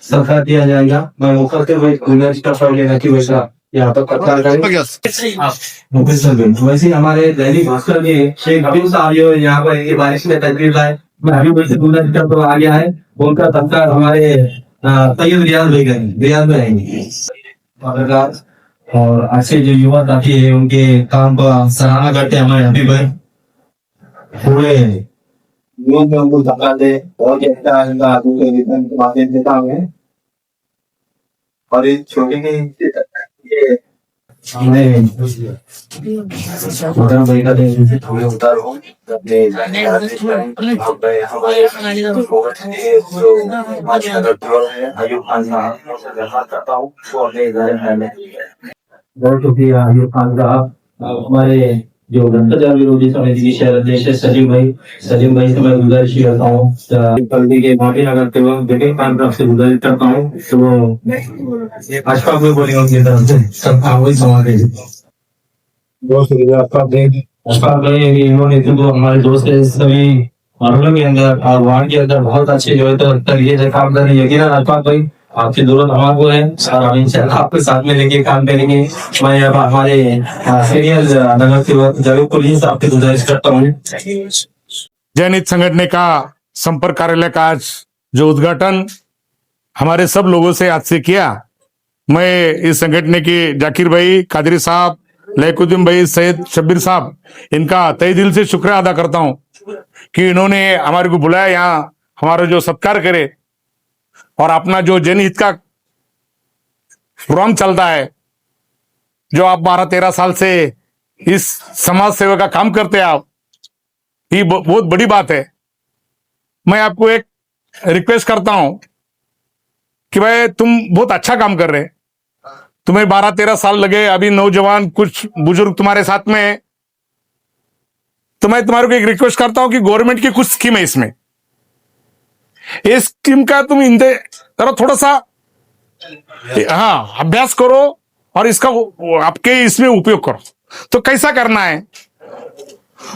सरकार दिया जाएगा। मैं वो करते हुए गुजारिश करता हूँ कि वैसा यहाँ पर सरकार करें। वैसे हमारे दैनिक भास्कर के शेख हबीब साहब जो यहाँ पर ये बारिश में तकलीफ लाए, मैं हबीब भाई से गुजारिश करता हूँ आ गया है। उनका सरकार हमारे तैयब रियाज भाई करेंगे, रियाज में आएंगे। और अच्छे जो युवा साथी है उनके काम का सराहना करते हैं हमारे हबीब भाई। पूरे योग में हमको धक्का दे बहुत अच्छा इनका माध्यम देता हूँ। और ये छोटे के ये नहीं छोटा भाई का थोड़े उतार हो अपने हमारे अयूब खान साहब करता हूँ बहुत शुक्रिया अयूब खान साहब। हमारे जो भ्रष्टाचार विरोधी समिति के शहर अध्यक्ष है सलीम भाई से मैं गुजारिश करता हूँ गलती के माफी न करते हुए विवेक खान तरफ से गुजारिश करता हूँ तो भाजपा में बोलेंगे उनकी तरफ से सब वही समाधि बहुत शुक्रिया आपका इन्होंने तो हमारे दोस्त के सभी मामलों के अंदर और वार्ड के अंदर बहुत अच्छे जो है तो तरीके से काम कर रहे हैं। यकीनन अशफाक भाई आपकी जरूरत हमारे को है और हम इंशाल्लाह आपके साथ में लेके काम करेंगे। मैं अब हमारे सीनियर नगर सेवक जावेद पुलिस आपकी गुजारिश करता हूँ। जनहित संगठन का संपर्क कार्यालय का आज जो उद्घाटन हमारे सब लोगों से आज से किया, मैं इस संगठन के जाकिर भाई, कादरी साहब, लैकुद्दीन भाई, सैयद शब्बीर साहब, इनका तहे दिल से शुक्रिया अदा करता हूं कि इन्होंने हमारे को बुलाया, यहाँ हमारा जो सत्कार करे और अपना जो जनहित का प्रोग्राम चलता है, जो आप 12-13 साल से इस समाज सेवा का काम करते हैं, आप ये बहुत बड़ी बात है। मैं आपको एक रिक्वेस्ट करता हूं कि भाई तुम बहुत अच्छा काम कर रहे, तुम्हें 12-13 साल लगे, अभी नौजवान कुछ बुजुर्ग तुम्हारे साथ में है, तो मैं तुम्हारे को एक रिक्वेस्ट करता हूं कि गवर्नमेंट की कुछ स्कीम है, इसमें इस स्कीम का तुम जरा थोड़ा सा अभ्यास करो और इसका आपके इसमें उपयोग करो। तो कैसा करना है,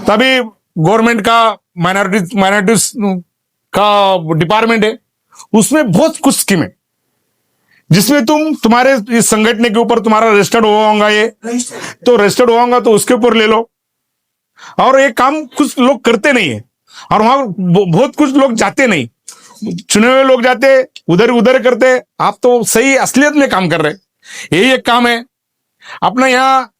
तभी गवर्नमेंट का माइनॉरिटीज का डिपार्टमेंट है, उसमें बहुत कुछ स्कीम है जिसमें तुम्हारे इस संगठन के ऊपर तुम्हारा रजिस्टर्ड हुआ होगा, ये तो रजिस्टर्ड हुआ होगा तो उसके ऊपर ले लो। और ये काम कुछ लोग करते नहीं है और वहां बहुत कुछ लोग जाते नहीं, चुने हुए लोग जाते उधर करते। आप तो सही असलियत में काम कर रहे, यही एक काम है अपना। यहाँ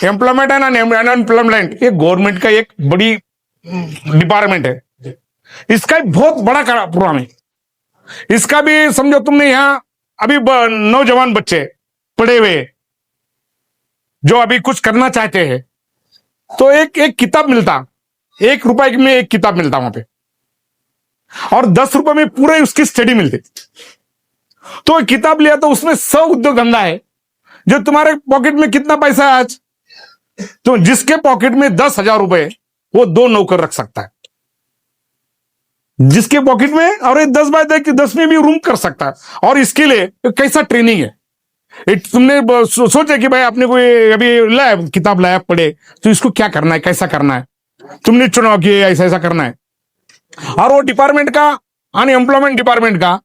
एम्प्लॉयमेंट है ना, अनएम्प्लॉयमेंट, ये गवर्नमेंट का एक बड़ी डिपार्टमेंट है, इसका बहुत बड़ा प्रोग्राम है। इसका भी समझो तुमने यहाँ अभी नौजवान बच्चे पढ़े हुए जो अभी कुछ करना चाहते हैं, तो एक किताब मिलता, 1 रुपए में एक किताब मिलता वहां पे, और 10 रुपए में पूरे उसकी स्टडी मिलती। तो किताब लिया तो उसमें 100 उद्योग धंधा है। जो तुम्हारे पॉकेट में कितना पैसा है आज, तो जिसके पॉकेट में 10,000 रुपए, वो 2 नौकर रख सकता है जिसके पॉकेट में, और 10 बाय 10 में भी रूम कर सकता है। और इसके लिए कैसा ट्रेनिंग है, तुमने सोचे कि भाई आपने कोई अभी लाया किताब लाया पढ़े, तो इसको क्या करना है, कैसा करना है, तुमने चुनाव कि ऐसा करना है। और वो डिपार्टमेंट का, अनएम्प्लॉयमेंट डिपार्टमेंट का,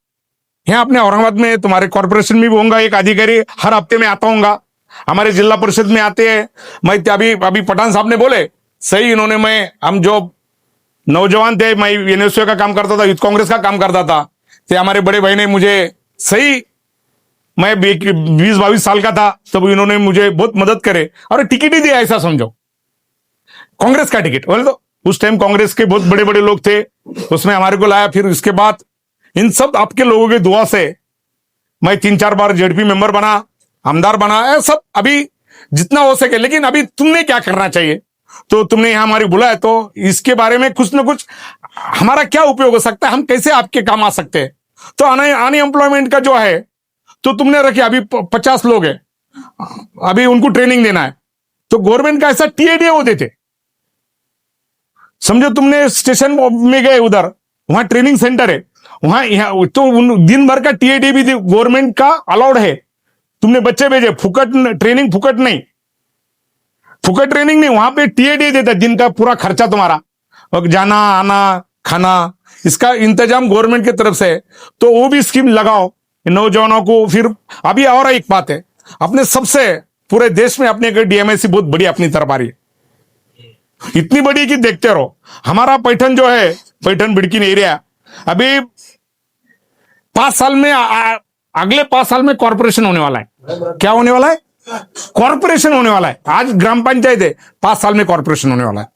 यहाँ अपने औरंगाबाद में तुम्हारे कॉर्पोरेशन में भी होगा एक अधिकारी, हर हफ्ते में आता होगा, हमारे जिला परिषद में आते हैं। मैं अभी पठान साहब ने बोले सही, इन्होंने हम जो नौजवान थे, मैं यूनिवर्सिटी का काम करता था, यूथ कांग्रेस का काम करता था, तो हमारे बड़े भाई ने मुझे सही, मैं 20-22 साल का था तब इन्होंने मुझे बहुत मदद करे और टिकट ही दिया, ऐसा समझो, कांग्रेस का टिकट। बोले तो उस टाइम कांग्रेस के बहुत बड़े बड़े लोग थे, उसमें हमारे को लाया। फिर उसके बाद इन सब आपके लोगों की दुआ से मैं 3-4 बार जेडपी मेंबर बना, आमदार बना, सब अभी जितना हो सके। लेकिन अभी तुमने क्या करना चाहिए, तो तुमने यहाँ हमारी बुलाया, तो इसके बारे में कुछ ना कुछ हमारा क्या उपयोग हो सकता है, हम कैसे आपके काम आ सकते हैं। तो अनएम्प्लॉयमेंट का जो है, तो तुमने रखे, अभी 50 लोग हैं, अभी उनको ट्रेनिंग देना है, तो गवर्नमेंट का ऐसा टीएडी वो देते, समझो तुमने स्टेशन में गए, उधर वहां ट्रेनिंग सेंटर है, वहां तो दिन भर का टीएडी भी गवर्नमेंट का अलाउड है। तुमने बच्चे भेजे, फुकट ट्रेनिंग, फुकट ट्रेनिंग नहीं, वहां पे टीएडी देता, दिन का पूरा खर्चा तुम्हारा, जाना आना खाना, इसका इंतजाम गवर्नमेंट की तरफ से है। तो वो भी स्कीम लगाओ नौजवानों को। फिर अभी और एक बात है, अपने सबसे पूरे देश में अपने डीएमएससी बहुत बड़ी अपनी तरफ आ रही है, इतनी बड़ी कि देखते रहो। हमारा पैठन जो है, पैठन बिडकिन एरिया, अभी 5 साल में अगले 5 साल में कॉर्पोरेशन होने वाला है। क्या होने वाला है? कॉर्पोरेशन होने वाला है। आज ग्राम पंचायत है, 5 साल में कॉर्पोरेशन होने वाला है।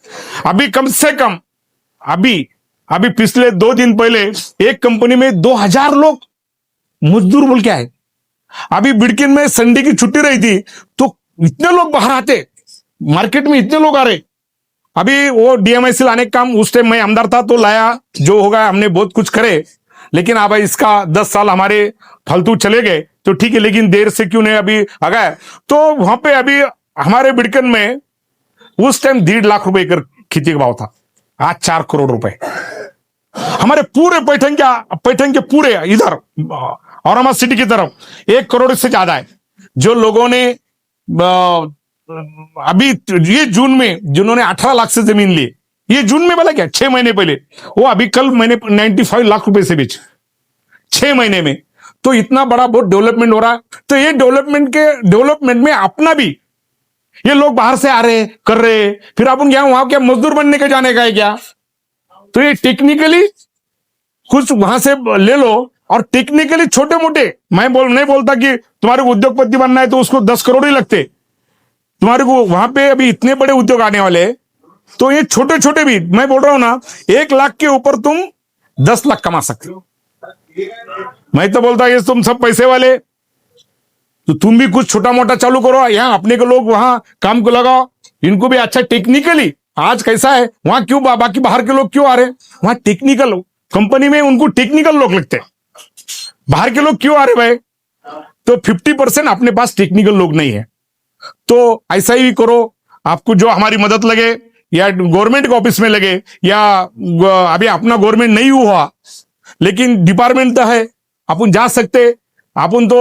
अभी कम से कम अभी पिछले 2 दिन पहले एक कंपनी में 2000 लोग मजदूर बोल के आए। अभी बिडकिन में संडे की छुट्टी रही थी तो इतने लोग बाहर आते, मार्केट में इतने लोग आ रहे। अभी वो डीएमआईसी लाने का काम उस टाइम मैं आमदार था तो लाया, जो होगा हमने बहुत कुछ करे, लेकिन अब इसका 10 साल हमारे फालतू चले गए तो ठीक है, लेकिन देर से क्यों नहीं अभी आ गए। तो वहां पे अभी हमारे बिडकन में उस टाइम 1.5 लाख रुपए एकड़ खेती का भाव था, आज 4 करोड़ रुपए। हमारे पूरे पैठन के पूरे इधर औरंगाबाद सिटी की तरफ 1 करोड़ से ज्यादा है। जो लोगों ने अभी ये जून में जिन्होंने 18 लाख से जमीन ली, ये जून में बोला क्या 6 महीने पहले, वो अभी कल मैंने 95 लाख रुपए से बेचे 6 महीने में। तो इतना बड़ा बहुत डेवलपमेंट हो रहा है। तो ये डेवलपमेंट में अपना भी ये लोग बाहर से आ रहे कर रहे, फिर अपन क्या वहां क्या मजदूर बनने के जाने का है क्या। तो ये टेक्निकली कुछ वहां से ले लो, और टेक्निकली छोटे मोटे, मैं नहीं बोलता कि तुम्हारे को उद्योगपति बनना है तो उसको 10 करोड़ ही लगते, तुम्हारे को वहां पे अभी इतने बड़े उद्योग आने वाले। तो ये छोटे छोटे भी, मैं बोल रहा हूं ना, 1 लाख के ऊपर तुम 10 लाख कमा सकते हो। मैं तो बोलता ये तुम सब पैसे वाले, तो तुम भी कुछ छोटा मोटा चालू करो, यहाँ अपने को लोग वहां काम को लगाओ, इनको भी अच्छा टेक्निकली। आज कैसा है वहां, क्यों बाकी बाहर के लोग क्यों आ रहे, वहां टेक्निकल कंपनी में उनको टेक्निकल लोग लगते हैं। बाहर के लोग क्यों आ रहे भाई, तो 50% अपने पास टेक्निकल लोग नहीं है। तो ऐसा ही करो, आपको जो हमारी मदद लगे या गवर्नमेंट के ऑफिस में लगे, या अभी अपना गवर्नमेंट नहीं हुआ लेकिन डिपार्टमेंट तो है, अपन जा सकते, अपन तो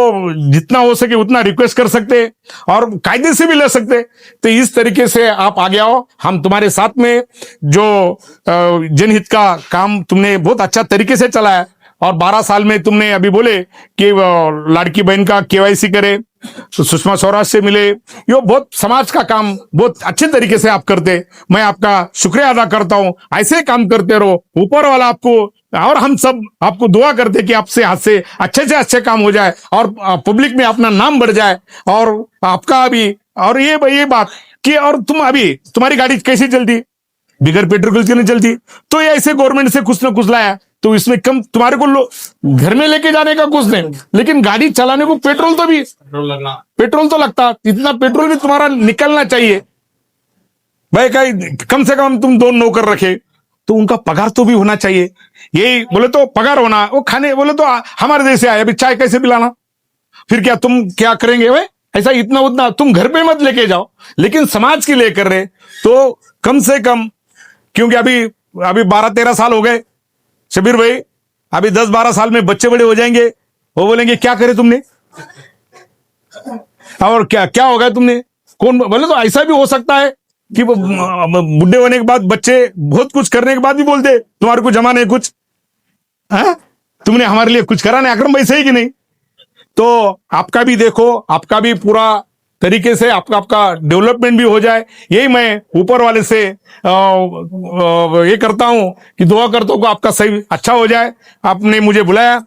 जितना हो सके उतना रिक्वेस्ट कर सकते और कायदे से भी ले सकते। तो इस तरीके से आप आगे आओ, हम तुम्हारे साथ में। जो जनहित का काम तुमने बहुत अच्छा तरीके से चलाया, और 12 साल में तुमने अभी बोले कि लाड़की बहन का केवाईसी करे, तो सुषमा स्वराज से मिले, ये बहुत समाज का काम बहुत अच्छे तरीके से आप करते। मैं आपका शुक्रिया अदा करता हूं, ऐसे काम करते रहो, ऊपर वाला आपको और हम सब आपको दुआ करते कि आपसे हाथ से अच्छे काम हो जाए और पब्लिक में अपना नाम बढ़ जाए। और आपका भी, और ये बात कि और तुम अभी तुम्हारी गाड़ी कैसी चलती, बिगर पेट्रोल की नहीं चलती। तो ये ऐसे गवर्नमेंट से कुछ ना कुछ लाया, तो इसमें कम तुम्हारे को घर में लेके जाने का कुछ नहीं, लेकिन गाड़ी चलाने को पेट्रोल तो लगता, इतना पेट्रोल भी तुम्हारा निकलना चाहिए भाई। कम से कम तुम 2 नौकर रखे तो उनका पगार तो भी होना चाहिए। यही बोले तो पगार होना, वो खाने बोले तो हमारे देश से आए, अभी चाय कैसे पिलाना, फिर क्या तुम क्या करेंगे भाई, ऐसा इतना उतना तुम घर पे मत लेके जाओ, लेकिन समाज के लिए कर रहे तो कम से कम। क्योंकि अभी 12-13 साल हो गए शबीर भाई, अभी 10-12 साल में बच्चे बड़े हो जाएंगे, वो बोलेंगे क्या करे तुमने, और क्या होगा तुमने, कौन बोले। तो ऐसा भी हो सकता है कि बुढ़े होने के बाद बच्चे बहुत कुछ करने के बाद भी बोलते तुम्हारे को जमा नहीं कुछ, तुमने हमारे लिए कुछ करा नहीं। अकरम भाई सही कि नहीं। तो आपका भी देखो, आपका भी पूरा तरीके से आपका डेवलपमेंट भी हो जाए, यही मैं ऊपर वाले से ये करता हूं कि दुआ करता हूं कि आपका सही अच्छा हो जाए। आपने मुझे बुलाया,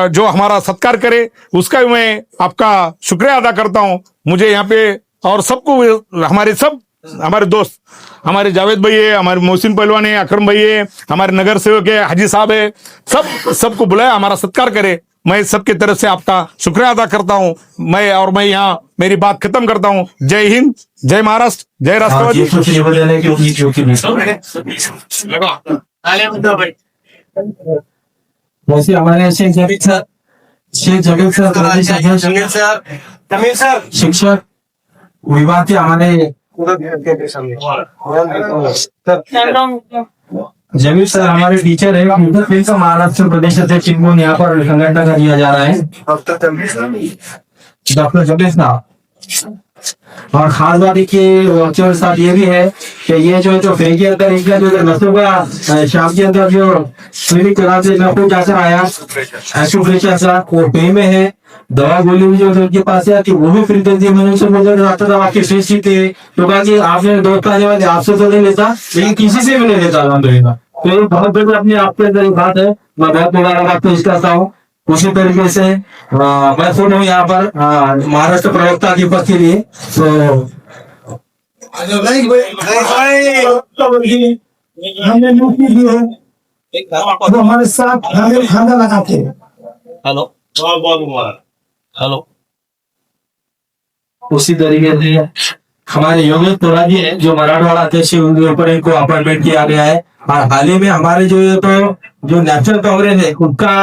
जो हमारा सत्कार करे उसका भी मैं आपका शुक्रिया अदा करता हूं। मुझे यहाँ पे और सबको, हमारे दोस्त, हमारे जावेद भाई है, हमारे मोहसिन पहलवान है, अकरम भाई है, हमारे नगर सेवक है, हाजी साहब है, सबको बुलाया, हमारा सत्कार करे। मैं सबके तरफ से आपका शुक्रिया अदा करता हूं। मैं यहाँ मेरी बात खत्म करता हूं। जय हिंद, जय महाराष्ट्र, जय राष्ट्रवादी। वैसे हमारे शेख जमील सर शिक्षक विभाग के हमारे जमील सर हमारे टीचर है, फिर का महाराष्ट्र प्रदेश अध्यक्ष, इनको यहाँ पर संगठन का दिया जा रहा है डॉक्टर जमील साहब। और खास बात के साथ ये भी है कि ये जो फ्री के अंदर इनका जो नसों का शाम के अंदर जो क्लिनिक कराते नफो जाकर आया ऐसा वो फ्री में है। दवा गोली भी जो उनके पास है कि वो भी फ्री कर दी। मैंने उनसे बोला डॉक्टर साहब आपकी फीस की थी, तो कहा कि आपने दोस्त आने वाले आपसे तो नहीं लेता, लेकिन किसी से भी नहीं लेता अलहमदुलिल्लाह। तो ये बहुत बड़ी अपने आपके अंदर एक बात है, मैं बहुत मुबारक पेश करता हूँ। उसी तरीके से मैं फोन हूँ यहाँ पर महाराष्ट्र प्रवक्ता के पद के लिए। तो हमने नौकरी दी है, वो हमारे साथ हमें खाना लगाते हैं। हेलो, बहुत मुबारक। हेलो। उसी तरीके से हमारे योगेश तोराजी है जो मराठवाड़ा अध्यक्ष है, उनके ऊपर इनको अपॉइंटमेंट किया गया है। और हाल ही में हमारे जो है तो जो नेशनल कांग्रेस है उनका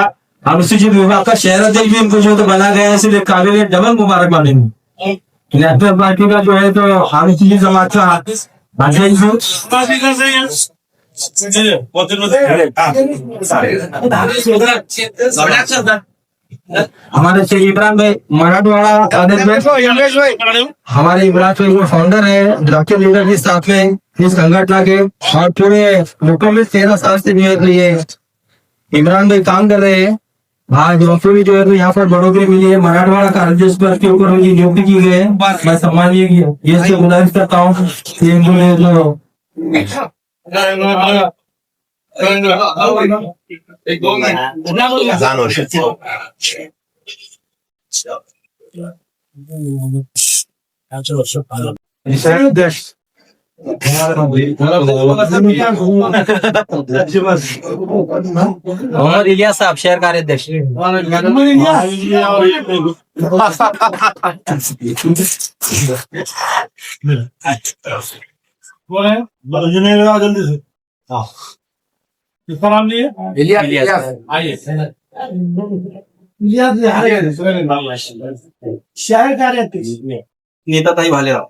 अनुसूचित विभाग का शहर अध्यक्ष भी इनको जो है तो बना गया है, इसलिए काबिल डबल मुबारक मानेंगे। नेशनल पार्टी का जो है तो अनुसूचित समाज का हमारे श्री इमरान भाई मराठवाड़ा हमारे इमरान भाई वो फाउंडर है, डॉक्टर लीडर के साथ में इस संगठन के, और पूरे लोगों में 13 साल से ये इमरान भाई काम कर रहे हैं। आज डॉक्टर भी जो है तो यहाँ पर बढ़ोतरी मिली है, मराठवाड़ा का राज्य पर के ऊपर उनकी नियुक्ति की गई है। मैं सम्मानीय ये से गुजारिश करता हूँ कि इन्होंने जो मोहम्मद इलियास साहब शहर कार्याध्यक्ष। जल्दी से किसका नाम लिए? शहर कार्याध्यक्ष नेता ताई भालेराव।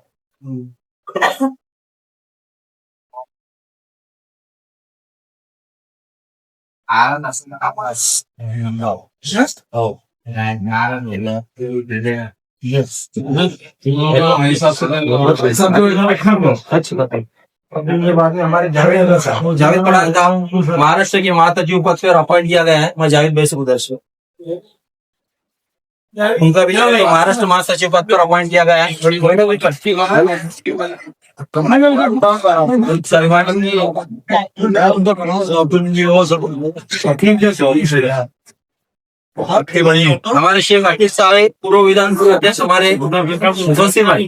हमारे जावेद पठान का महाराष्ट्र के महासचिव पद पर अपॉइंट किया गया है। मैं जावेद भाई से गुजारिश उनका भी महाराष्ट्र महासचिव पद पर अपॉइंट किया गया है। हमारे शेख हकीम साहब पूर्व विधानसभा अध्यक्ष हमारे जोशी भाई।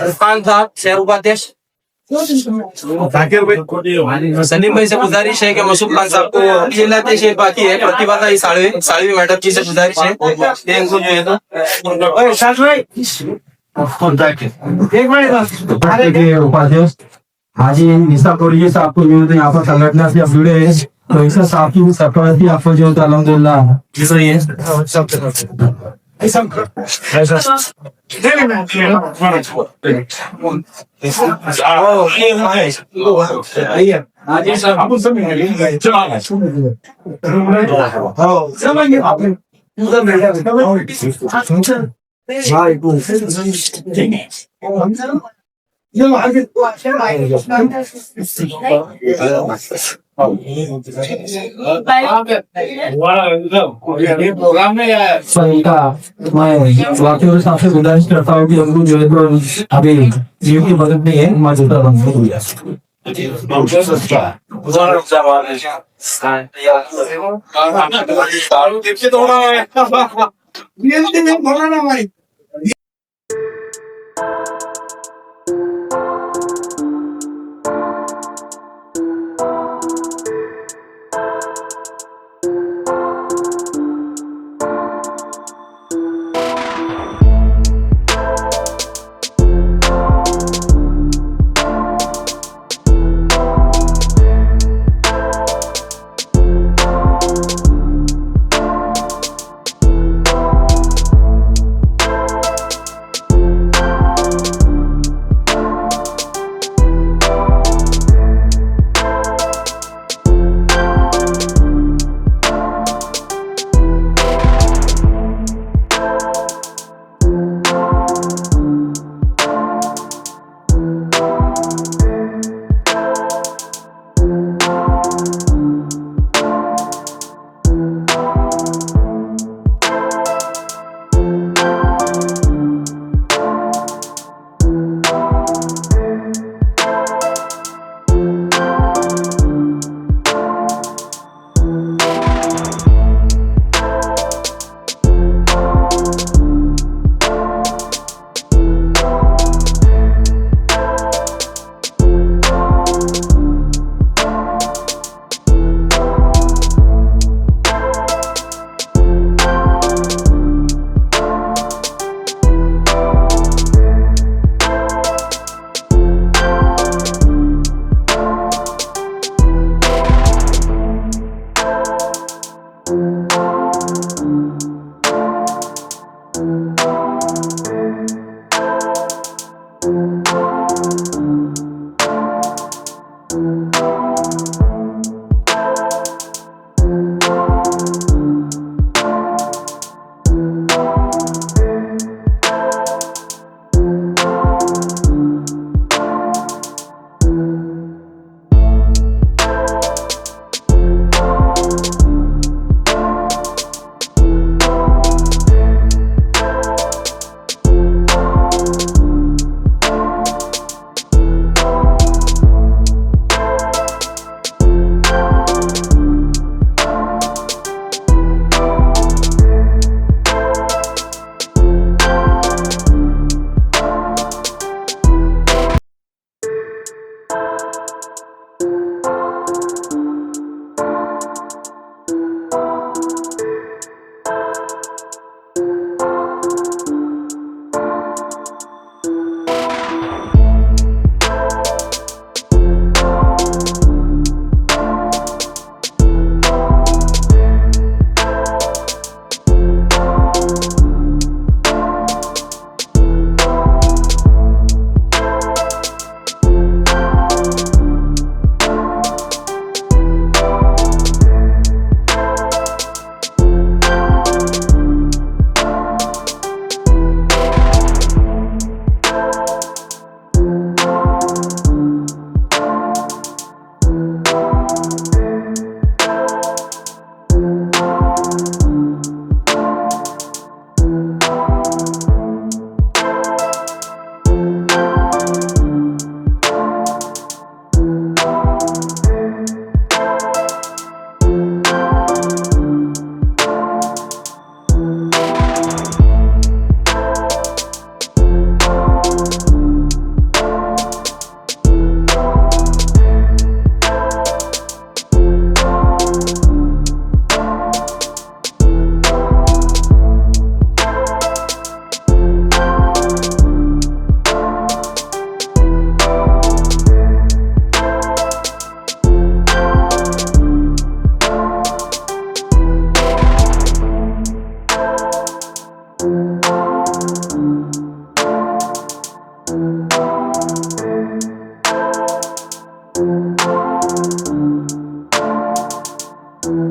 इरफान साहब शहर उपाध्यक्ष। सलीम भाई से गुजारिश है कि मसूद खान साहब को जिलाध्यक्ष बाकी है, प्रतिभा साळवी मैडम जी से गुजारिश है इनको जो है तो उपाध्यक्ष हाजी निशा कोरिया साहब को जो है यहाँ पर संगठन से जुड़े हैं, तो ऐसा साहब की सरकार आपको जो है अल्हम्दुलिल्लाह सही है। प्रोग्राम में वाकई साहब से गुजारिश करता हूँ कि हमको जो है तो अभी जीव की मदद नहीं है, मौजूदा बंद हो गया।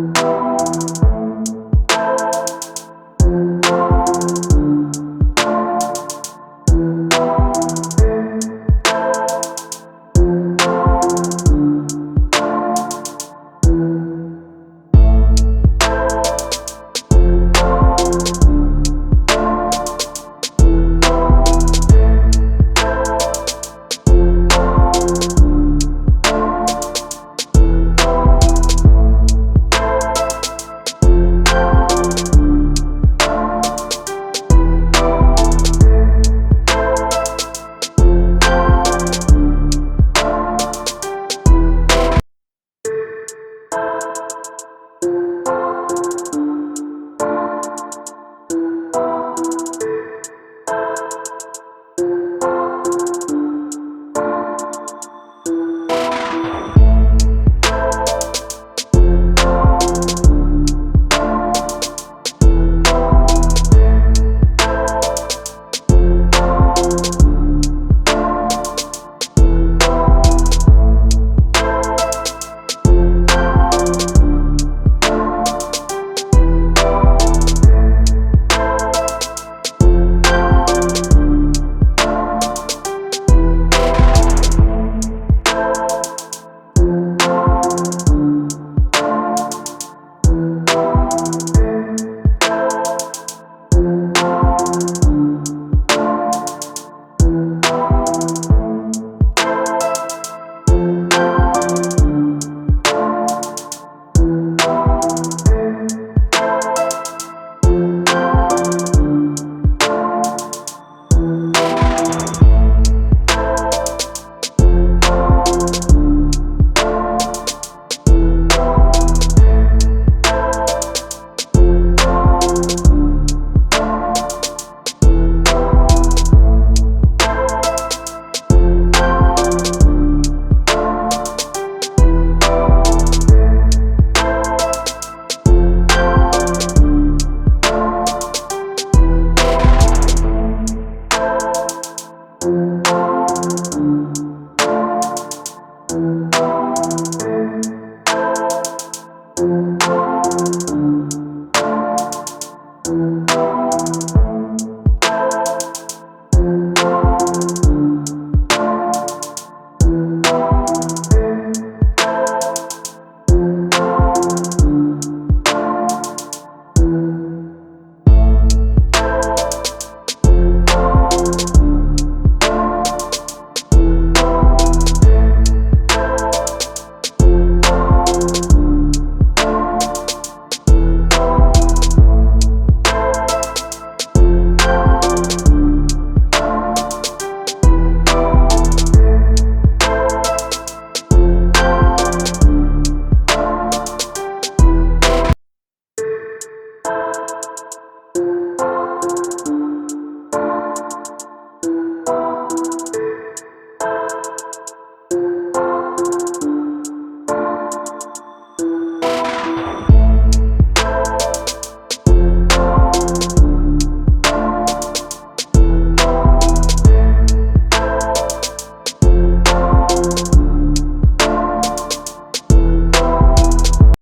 Thank you.